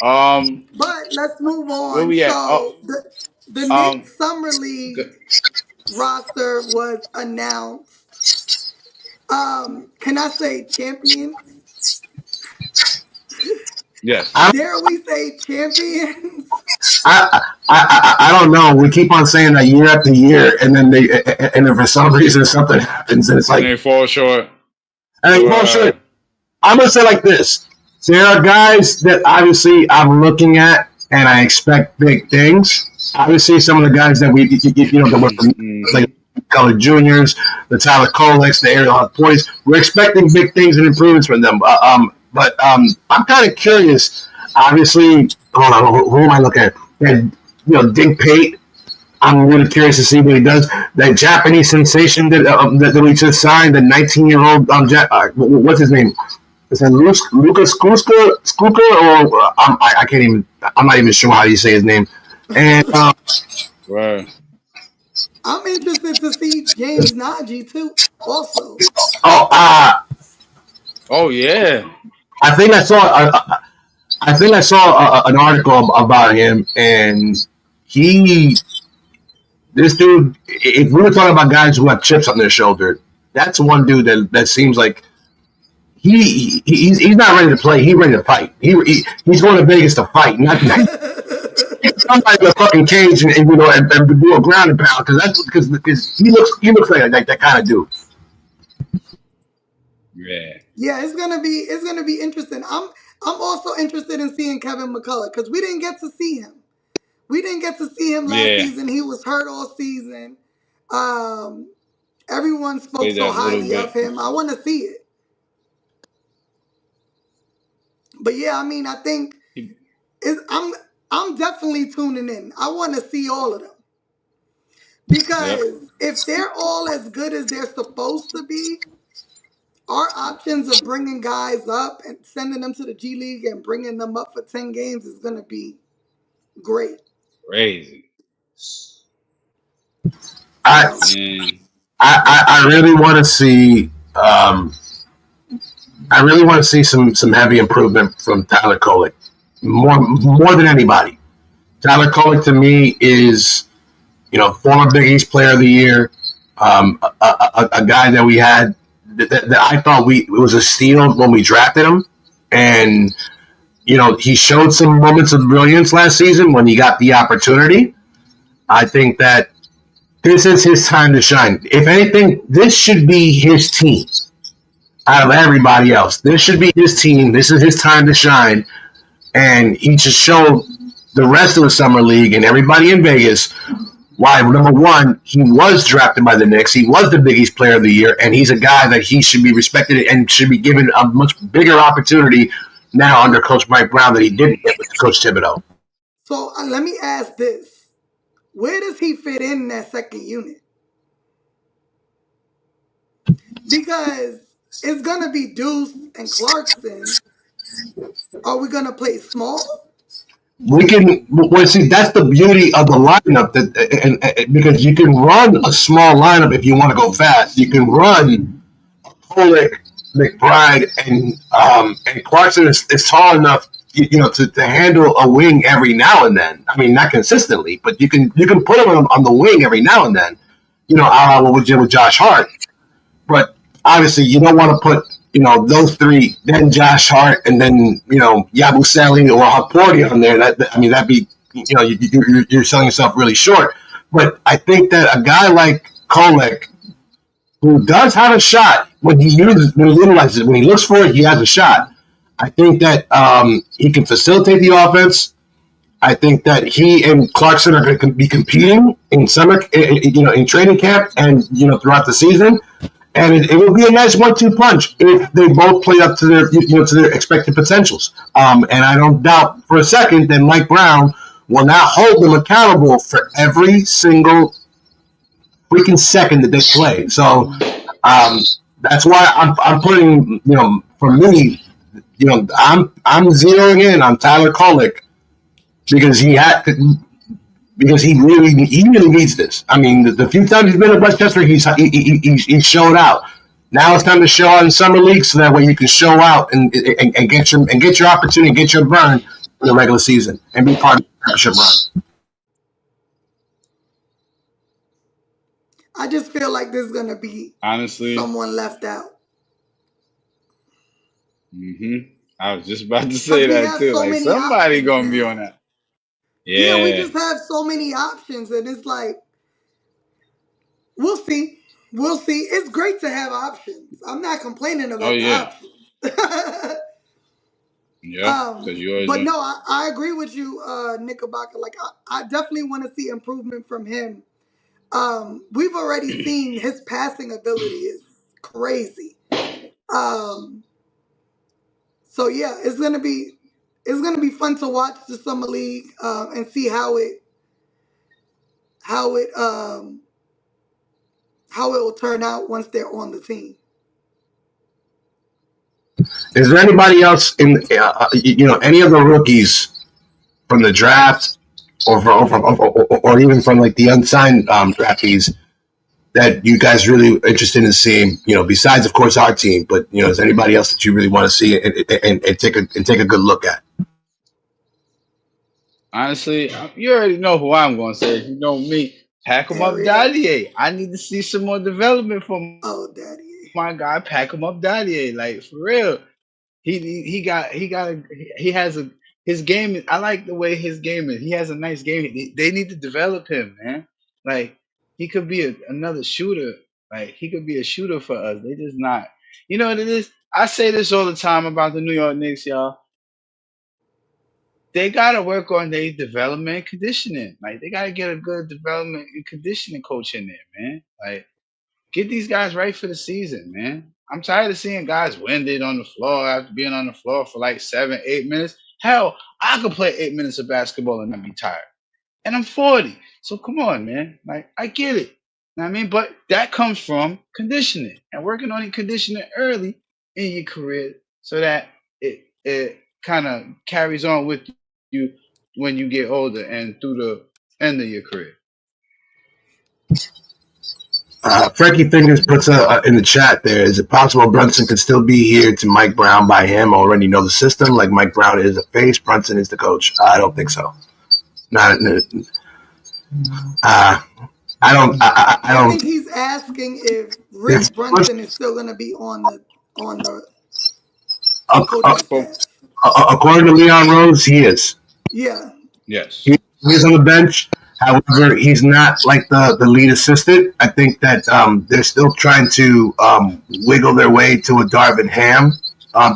But let's move on. Where we at? So the Knicks Summer League roster was announced. Can I say champions? Yes. Dare we say champions? I don't know. We keep on saying that year after year, and then for some reason something happens, and it's like they fall short. And they fall short. I'm gonna say like this: there are guys that obviously I'm looking at, and I expect big things. Obviously, some of the guys that that were from like Color Juniors, the Tyler Koleks, the Ariel Boys, we're expecting big things and improvements from them. But I'm kind of curious. Obviously, hold on, who am I looking at? And Dink Pate. I'm really curious to see what he does. That Japanese sensation that we just signed, the 19-year-old what's his name? Is that Lucas Skluka? Or I can't even. I'm not even sure how you say his name. And right. I'm interested to see James Najee too. Also. Oh yeah. I think I saw an article about him, and this dude. If we were talking about guys who have chips on their shoulder, that's one dude that seems like he's not ready to play. He's ready to fight. He's going to Vegas to fight, not somebody in a fucking cage and do a ground and pound because he looks like that kind of dude. Yeah, it's gonna be interesting. I'm also interested in seeing Kevin McCullough because we didn't get to see him. We didn't get to see him last season. He was hurt all season. Everyone spoke so highly of him. I want to see it. But yeah, I mean, I think I'm definitely tuning in. I want to see all of them because if they're all as good as they're supposed to be, our options of bringing guys up and sending them to the G League and bringing them up for 10 games is going to be great. Crazy. I really want to see. I really want to see some heavy improvement from Tyler Kolek, more than anybody. Tyler Kolek to me is, former Big East Player of the Year, a guy that we had that I thought it was a steal when we drafted him, and he showed some moments of brilliance last season when he got the opportunity. I think that this is his time to shine. If anything, this should be his team out of everybody else. This should be his team. This is his time to shine. And he just showed the rest of the Summer League and everybody in Vegas why, number one, he was drafted by the Knicks. He was the Big East Player of the Year, and he's a guy that he should be respected and should be given a much bigger opportunity now under Coach Mike Brown that he didn't get with Coach Thibodeau. So let me ask this. Where does he fit in that second unit? Because it's going to be Deuce and Clarkson. Are we going to play small? We can. Well, see, that's the beauty of the lineup. And because you can run a small lineup if you want to go fast. You can run Kolek, McBride and Clarkson is tall enough, to handle a wing every now and then. I mean, not consistently, but you can put him on the wing every now and then. What we did with Josh Hart. But obviously, you don't want to put those three, then Josh Hart, and then Yabusele or Haporti on there. That'd be you're selling yourself really short. But I think that a guy like Kolek, who does have a shot when he utilizes it, when he looks for it, he has a shot. I think that he can facilitate the offense. I think that he and Clarkson are going to be competing in summer, in training camp and throughout the season. And it will be a nice 1-2 punch if they both play up to their expected potentials. And I don't doubt for a second that Mike Brown will not hold them accountable for every single freaking second that they play. So that's why I'm putting, for me, I'm zeroing in on Tyler Kolek because he really needs this. I mean, the few times he's been at Westchester, he's showed out. Now it's time to show out in summer league, so that way you can show out and get your opportunity, get your burn in the regular season, and be part of the championship run. I just feel like there's gonna be someone left out. I was just about to say that too. So like somebody options, gonna be on that. Yeah, we just have so many options, and it's like we'll see. It's great to have options. I'm not complaining about the options. But no, I agree with you, Knickerbocker. Like I definitely want to see improvement from him. We've already seen his passing ability is crazy. So yeah, it's gonna be fun to watch the summer league and see how it will turn out once they're on the team. Is there anybody else in any of the rookies from the draft or even from like the unsigned draftees that you guys really interested in seeing? Besides of course our team, but is anybody else that you really want to see and take a good look at? Honestly, you already know who I'm going to say. You know me. Pack him up, Dadier. I need to see some more development from my guy. Pack him up, Dadier. Like for real, he has his game. I like the way his game is. He has a nice game. They need to develop him, man. Like he could be another shooter. Like he could be a shooter for us. They just not. You know what it is? I say this all the time about the New York Knicks, y'all. They gotta work on their development and conditioning. Like they gotta get a good development and conditioning coach in there, man. Like get these guys right for the season, man. I'm tired of seeing guys winded on the floor after being on the floor for like 7-8 minutes. Hell, I could play 8 minutes of basketball and not be tired. And I'm 40. So come on, man. Like I get it. You know what I mean? But that comes from conditioning and working on your conditioning early in your career so that it kind of carries on with you when you get older and through the end of your career. Frankie Fingers puts in the chat there, is it possible Brunson could still be here to Mike Brown by him? Already know the system, like Mike Brown is the face, Brunson is the coach. I don't think so. I think he's asking if Rick Brunson is still going to be on the coaching staff. According to Leon Rose, he is. Yeah. Yes. He is on the bench. However, he's not like the lead assistant. I think that they're still trying to wiggle their way to a Darvin Ham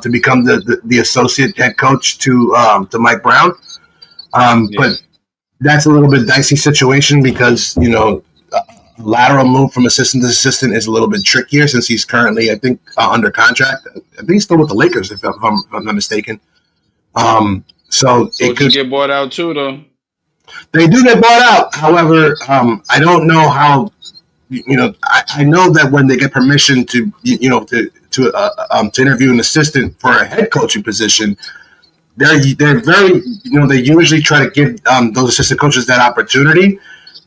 to become the associate head coach to Mike Brown. But that's a little bit dicey situation because, lateral move from assistant to assistant is a little bit trickier since he's currently, I think, under contract. I think he's still with the Lakers, if I'm not mistaken. So it could get bought out too, though. They do get bought out. However, I don't know how. I know that when they get permission to interview an assistant for a head coaching position, they're very. They usually try to give those assistant coaches that opportunity.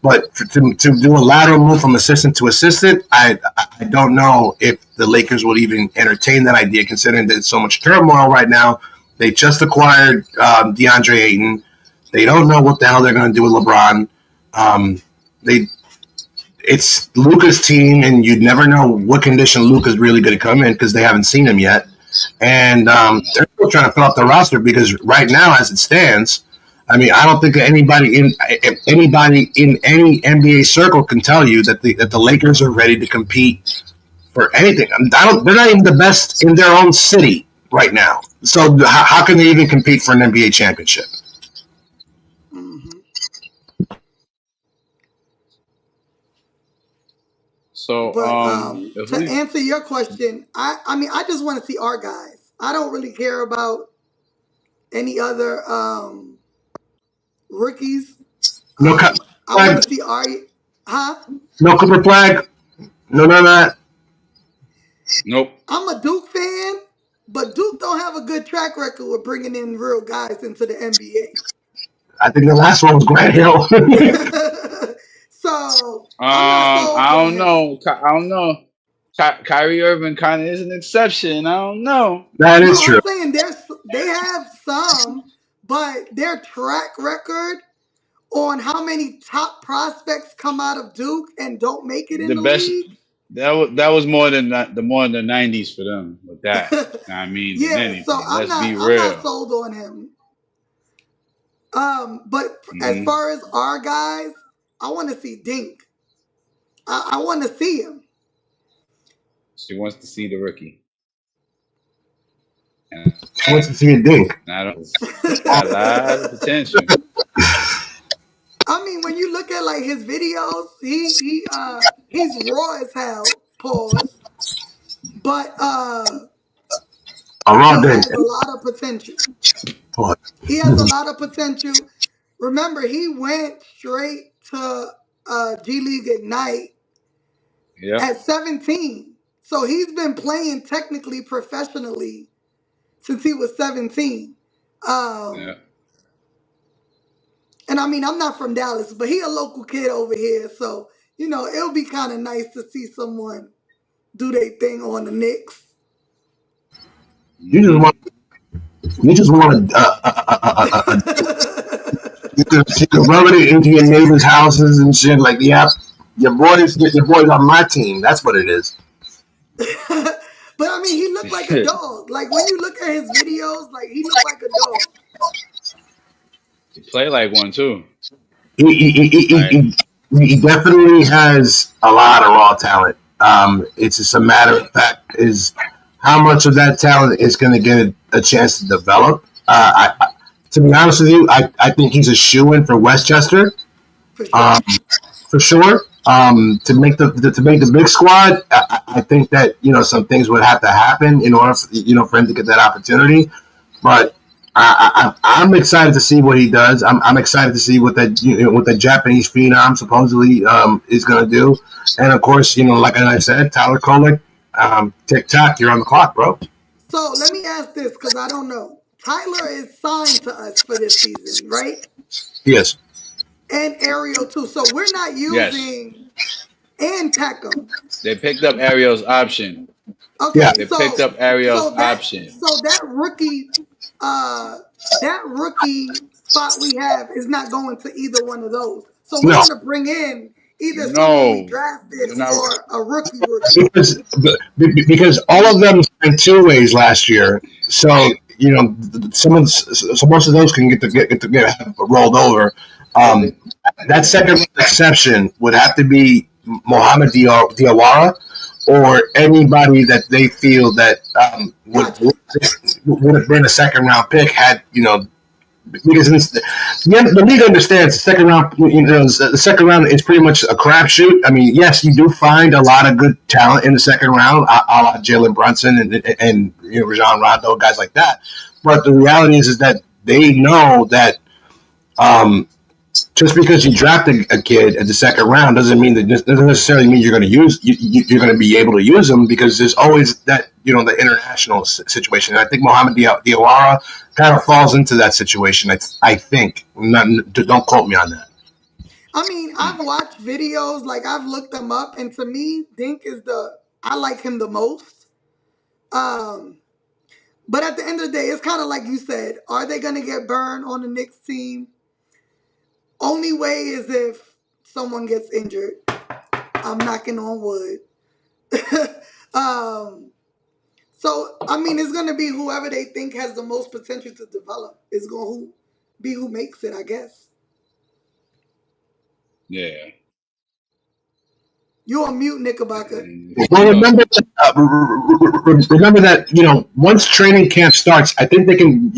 But to do a lateral move from assistant to assistant, I don't know if the Lakers will even entertain that idea, considering there's so much turmoil right now. They just acquired DeAndre Ayton. They don't know what the hell they're going to do with LeBron. It's Luka's team, and you'd never know what condition Luka's really going to come in because they haven't seen him yet. And they're still trying to fill out the roster because right now, as it stands, I mean, I don't think anybody in any NBA circle can tell you that the Lakers are ready to compete for anything. They're not even the best in their own city right now. So how can they even compete for an NBA championship? So, but to answer your question, I mean, I just want to see our guys. I don't really care about any other rookies. No, I want to see our, no Cooper Flag. No, that. Nope. I'm a Duke fan, but Duke don't have a good track record with bringing in real guys into the NBA. I think the last one was Grant Hill. So I'm not sold I on don't him. know. I don't know. Kyrie Irving kind of is an exception. I don't know. That is true. I'm saying they have some, but their track record on how many top prospects come out of Duke and don't make it in the league. That was more than the 90s for them with that. I mean, yeah. than anything. So I'm not sold on him. But as far as our guys, I want to see Dink. I want to see him. She wants to see the rookie. She wants to see a Dink. A lot of potential. I mean, when you look at like his videos, he's raw as hell. Pause. But has a lot of potential. He has a lot of potential. Remember, he went straight to G League Ignite at 17. So he's been playing technically professionally since he was 17. And I mean, I'm not from Dallas, but he a local kid over here. So, it'll be kind of nice to see someone do their thing on the Knicks. You just want you can rub it into your neighbors' houses and shit. Like, yeah, your boys on my team. That's what it is. But I mean, he looked like a dog. Like when you look at his videos, like he looked like a dog. He played like one too. He definitely has a lot of raw talent. It's just a matter of fact is how much of that talent is going to get a chance to develop. To be honest with you, I think he's a shoo-in for Westchester, for sure. To make the big squad, I think that some things would have to happen in order for him to get that opportunity. But I'm excited to see what he does. I'm excited to see what that Japanese phenom supposedly is going to do. And of course, like I said, Tyler Kolek, TikTok, you're on the clock, bro. So let me ask this because I don't know. Tyler is signed to us for this season, right? Yes. And Ariel too. So we're not using and Peckham. They picked up Ariel's option. Okay, they picked up Ariel's option. So that rookie spot we have is not going to either one of those. So we're going to bring in either someone we drafted or a rookie. Because all of them in two ways last year. So most of those can get rolled over. That second exception would have to be Mohamed Diawara or anybody that they feel that would have been a second round pick had because the league understands the second round. The second round is pretty much a crapshoot. I mean, yes, you do find a lot of good talent in the second round, a la Jalen Brunson and Rajon Rondo, guys like that. But the reality is that they know that just because you draft a kid at the second round doesn't necessarily mean you're going to you're going to be able to use them, because there's always that the international situation. And I think Mohamed Diawara kind of falls into that situation. I think. Don't quote me on that. I mean, I've watched videos, like I've looked them up, and to me, Dink is I like him the most. Um, but at the end of the day, it's kind of like you said, are they going to get burned on the Knicks team? Only way is if someone gets injured. I'm knocking on wood. um, so, I mean, it's going to be whoever they think has the most potential to develop. It's going to be who makes it, I guess. Yeah. You're on mute, Knickerbocker. Well, remember that once training camp starts, I think they can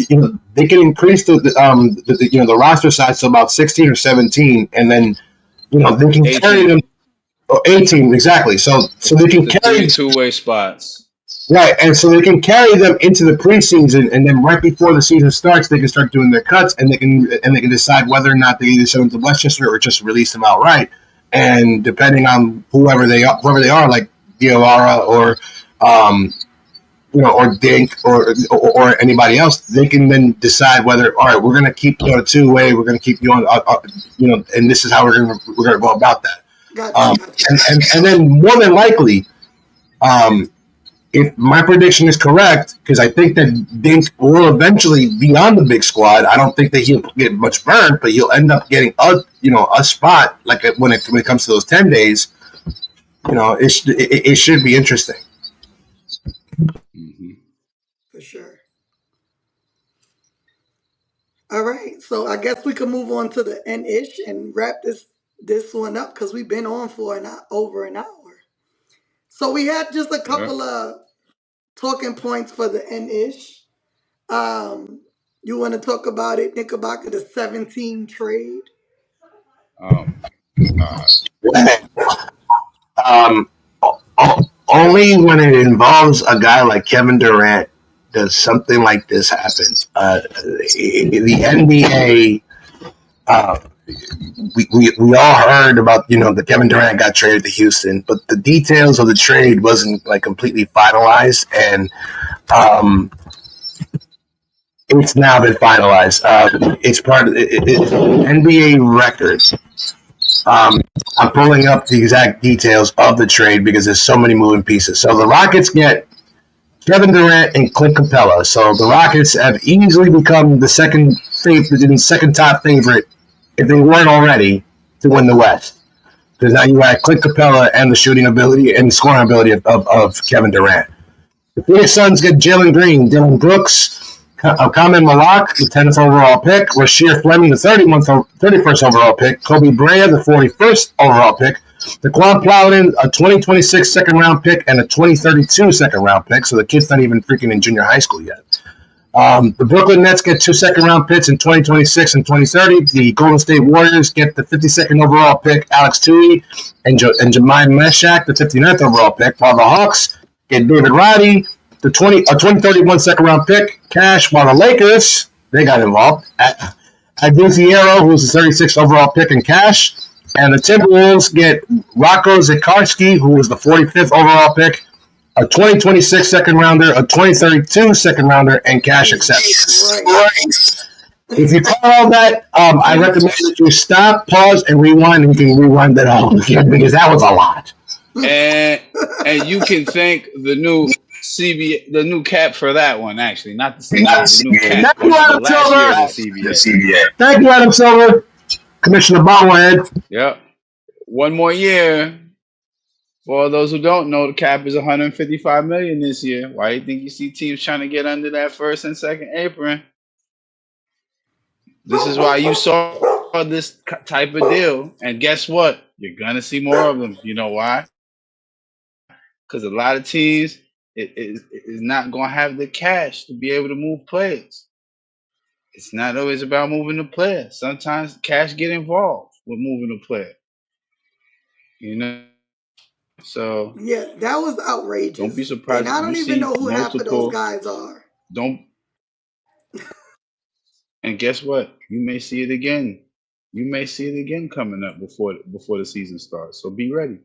increase the roster size to about 16 or 17, and then they can 18. carry them. 18 exactly. So they can carry 3 two-way spots. Right, and so they can carry them into the preseason, and then right before the season starts, they can start doing their cuts, and they can decide whether or not they either send them to Westchester or just release them outright. And depending on whoever they are, like Diawara or Dink or anybody else, they can then decide whether, all right, we're going to keep you on a two-way, we're going to keep you on, and this is how we're going to go about that. Gotcha. And then more than likely. If my prediction is correct, because I think that Dink will eventually be on the big squad, I don't think that he'll get much burned, but he'll end up getting a spot like when it comes to those 10 days. It should be interesting. Mm-hmm. For sure. All right, so I guess we can move on to the end-ish and wrap this one up because we've been on for over an hour. So we had just a couple of talking points for the end-ish. You want to talk about it, Knickerbocker, the 17 trade? Only when it involves a guy like Kevin Durant does something like this happen. The NBA, we all heard about the Kevin Durant got traded to Houston, but the details of the trade wasn't like completely finalized, and it's now been finalized. It's part of it's NBA records. I'm pulling up the exact details of the trade because there's so many moving pieces. So the Rockets get Kevin Durant and Clint Capella. So the Rockets have easily become the second top favorite, if they weren't already, to win the West. Because now you add Clint Capella and the shooting ability and scoring ability of Kevin Durant. The Phoenix Suns get Jalen Green, Dylan Brooks, Kamen Malak, the 10th overall pick, Rasheer Fleming, the 31st overall pick, Kobe Bryant, the 41st overall pick, Daquan Plowden, a 2026 second-round pick, and a 2032 second-round pick, so the kid's not even freaking in junior high school yet. The Brooklyn Nets get 2 second-round picks in 2026 and 2030. The Golden State Warriors get the 52nd overall pick, Alex Tui, and Jemai Meshach, the 59th overall pick, while the Hawks get David Roddy, a 2031 second-round pick, cash, while the Lakers, they got involved, at Vinciero, who's the 36th overall pick in cash, and the Timberwolves get Rocco Zikarsky, who was the 45th overall pick, a 2026 second-rounder, a 2032 second-rounder, and cash acceptance. If you call all that, I recommend that you stop, pause, and rewind, and you can rewind that all again, because that was a lot. And you can thank the new the new cap for that one, actually, not the CBA, the new cap. Thank you, Adam Silver. Thank you, Adam Silver. Commissioner Bobblehead. Yep. One more year. For those who don't know, the cap is $155 million this year. Why do you think you see teams trying to get under that first and second apron? This is why you saw this type of deal. And guess what? You're gonna see more of them. You know why? Because a lot of teams is not going to have the cash to be able to move players. It's not always about moving the player. Sometimes cash get involved with moving the player. So yeah, that was outrageous. Don't be surprised. And I don't even know who half of those guys are. And guess what? You may see it again. You may see it again coming up before the season starts. So be ready.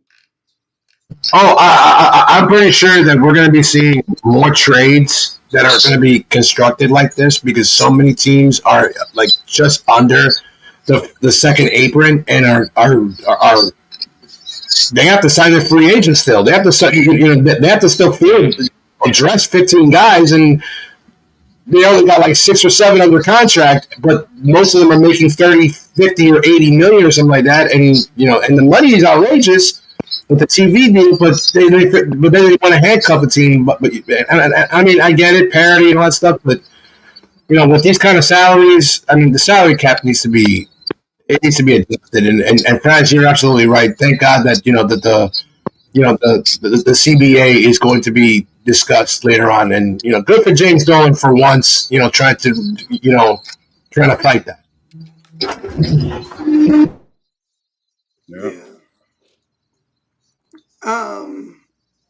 Oh, I'm pretty sure that we're going to be seeing more trades that are going to be constructed like this because so many teams are like just under the second apron and are they have to sign their free agents still. They have to they have to still field dress 15 guys, and they only got like 6 or 7 under contract, but most of them are making 30, 50, or 80 million or something like that. And and the money is outrageous with the TV deal, but then they want to handcuff a team. But I mean, I get it, parity and all that stuff, but with these kind of salaries, I mean, the salary cap needs to be adjusted. And Franz, you're absolutely right. Thank God that the CBA is going to be discussed later on, and good for James Dolan for once, trying to fight that. Yeah. Yeah.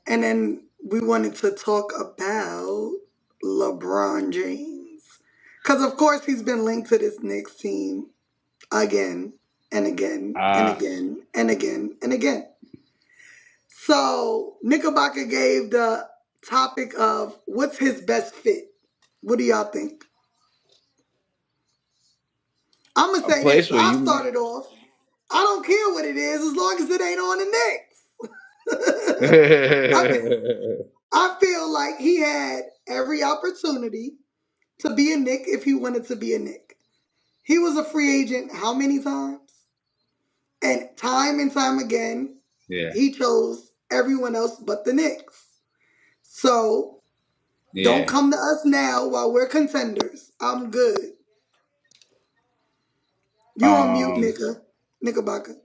And then we wanted to talk about LeBron James. Because, of course, he's been linked to this Knicks team again and again and Uh, again and again and again. So, Knickerbocker gave the topic of what's his best fit. What do y'all think? I'm going to a say this. place where I'll you. start it off. I don't care what it is as long as it ain't on the Knicks. I feel like he had every opportunity to be a Knick if he wanted to be a Knick. He was a free agent how many times? And time again, Yeah, he chose everyone else but the Knicks. So don't yeah. come to us now while we're contenders. I'm good. You on mute, Um, Knickerbocker.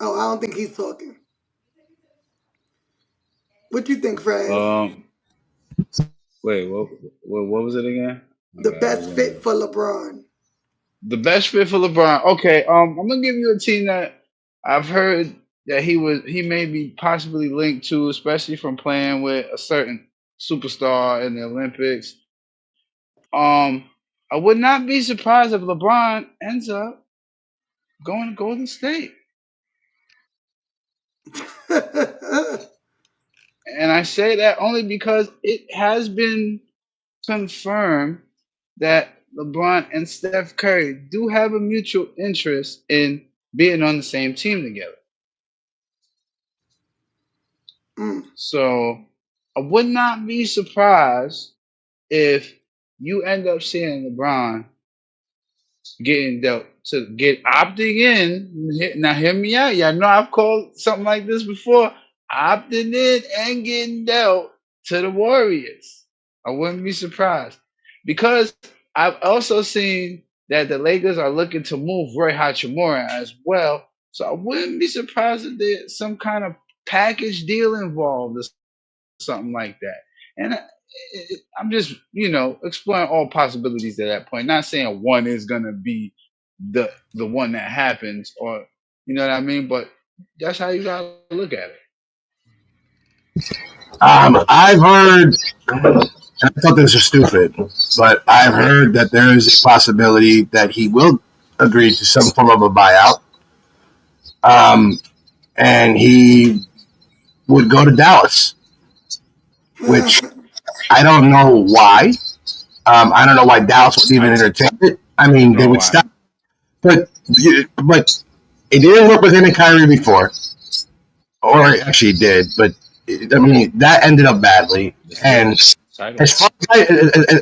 Oh, I don't think he's talking. What you think, Fraz? um. Wait, what was it again? My The bad. I was best on fit for LeBron. the best fit for LeBron. Okay, I'm gonna give you a team that I've heard that he may be possibly linked to, especially from playing with a certain superstar in the Olympics. Um, I would not be surprised if LeBron ends up going to Golden State. And I say that only because it has been confirmed that LeBron and Steph Curry do have a mutual interest in being on the same team together. Mm. So I would not be surprised if you end up seeing LeBron getting dealt to get opting in. Now, hear me out. Y'all know I've called something like this before. Opting in and getting dealt to the Warriors. I wouldn't be surprised because I've also seen that the Lakers are looking to move Roy Hachimura as well. So I wouldn't be surprised if there's some kind of package deal involved or something like that. And I'm just, exploring all possibilities at that point. Not saying one is gonna be the one that happens, or you know what I mean. But that's how you gotta look at it. I've heard, and I thought this was stupid, but I've heard that there is a possibility that he will agree to some form of a buyout, um, and he would go to Dallas, which I don't know why. I don't know why Dallas would even I entertain it. I I mean, they know would why. stop, but it didn't work with him and Kyrie before, or actually it did, but I mean that ended up badly. This And is title.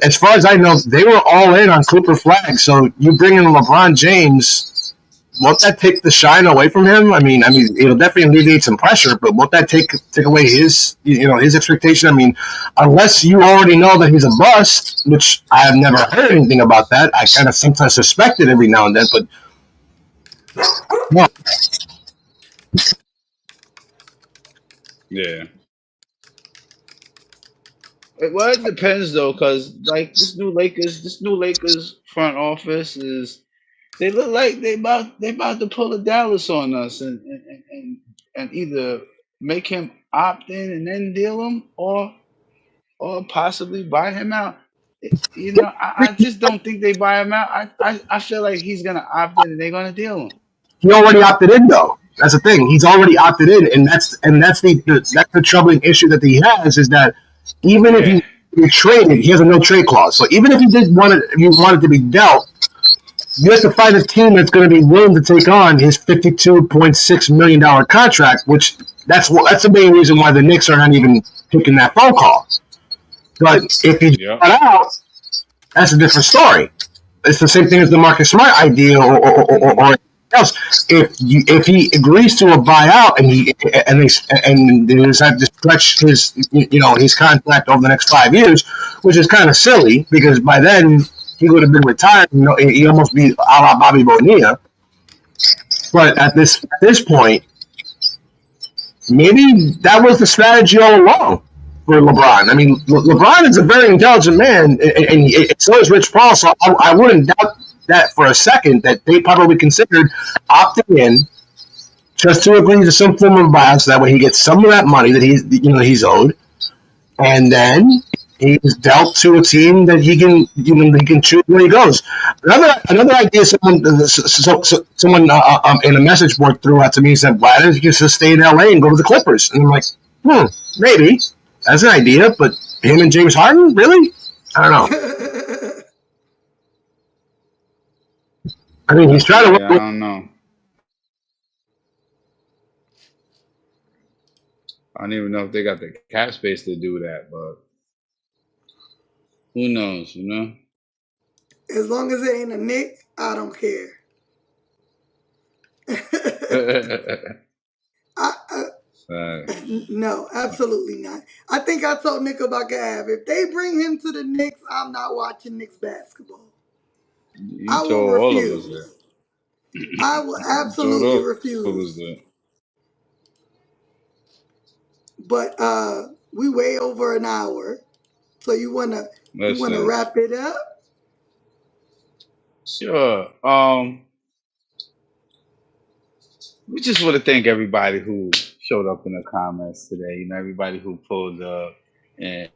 as far as I know, they were all in on Cooper Flag. So you bring in LeBron James, won't that take the shine away from him? I mean, it'll definitely alleviate some pressure, but won't that take away his expectation? I mean, unless you already know that he's a bust, which I have never heard anything about that. I kind of sometimes suspect it every now and then, but no. Yeah. Well, it depends though, because like this new Lakers front office is. They look like they about to pull a Dallas on us and either make him opt in and then deal him or possibly buy him out. I just don't think they buy him out. I feel like he's gonna opt in and they're gonna deal him. He already opted in, though. That's the thing. He's already opted in, and that's the troubling issue that he has is that even if he Yeah. be traded, he has a no trade clause. So even if you wanted to be dealt, you have to find a team that's going to be willing to take on his $52.6 million contract, which that's the main reason why the Knicks are not even taking that phone call. But if you got out, that's a different story. It's the same thing as the Marcus Smart idea or else. If he agrees to a buyout and they decide to stretch his contract over the next 5 years, which is kind of silly because by then he would have been retired. He almost be a la Bobby Bonilla. But at this point, maybe that was the strategy all along for LeBron. I mean, LeBron is a very intelligent man, and so is Rich Paul. So I wouldn't doubt that for a second that they probably considered opting in just to agree to some form of buyout, so that way he gets some of that money that he's owed, and then he's dealt to a team that he can choose where he goes. Another idea someone in a message board threw out to me said, "Why don't you just stay in LA and go to the Clippers?" And I'm like, maybe that's an idea, but him and James Harden, really? I don't know. I mean, he's trying to work. I don't know. I don't even know if they got the cap space to do that, but who knows, As long as it ain't a Knicks, I don't care. No, absolutely not. I think I told Nick about Gav. If they bring him to the Knicks, I'm not watching Knicks basketball. I will refuse. All of us that. I will absolutely refuse. But we way over an hour, so you wanna wrap it up? Sure. We just want to thank everybody who showed up in the comments today. Everybody who pulled up and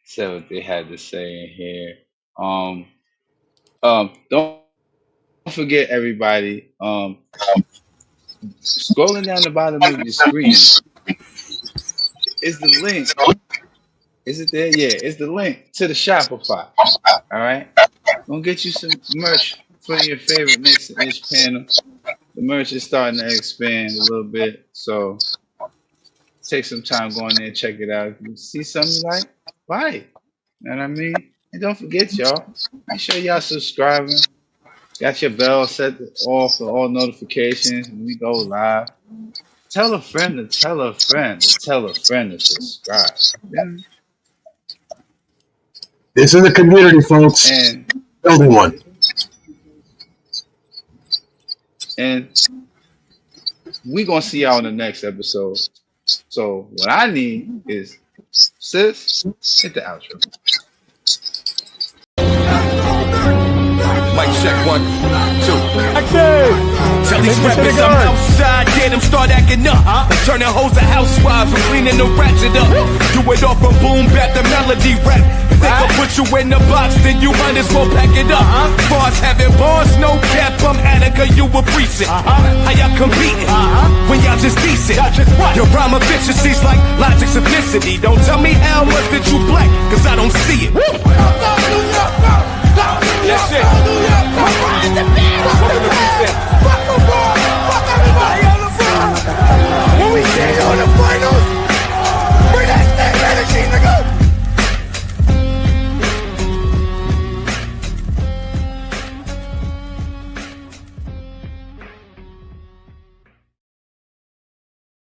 said what they had to say in here. Don't forget, everybody. Scrolling down the bottom of your screen is the link. Is it there? Yeah, it's the link to the Shopify. All right, gonna get you some merch for your favorite Knicks and Ish panel. The merch is starting to expand a little bit, so take some time going there and check it out. If you see something you like, buy it. You know what I mean? And don't forget, y'all, make sure y'all subscribing. Got your bell set off for all notifications when we go live. Tell a friend to tell a friend to tell a friend to subscribe. Yeah. This is a community, folks. And building one. And we're going to see y'all in the next episode. So what I need is, sis, hit the outro. Mic check 1, 2. Tell these rappers I'm outside, get them start acting up. Turning hoes to housewives and cleaning the ratchet up. Do it all from boom bap to melody rap. If they can put you in the box, then you might as well pack it up. Bars having bars, no cap, I'm Attica, you a precinct. How y'all competing when y'all just decent? Your rhyme efficiency's like logic simplicity. Don't tell me how much that you black, cause I don't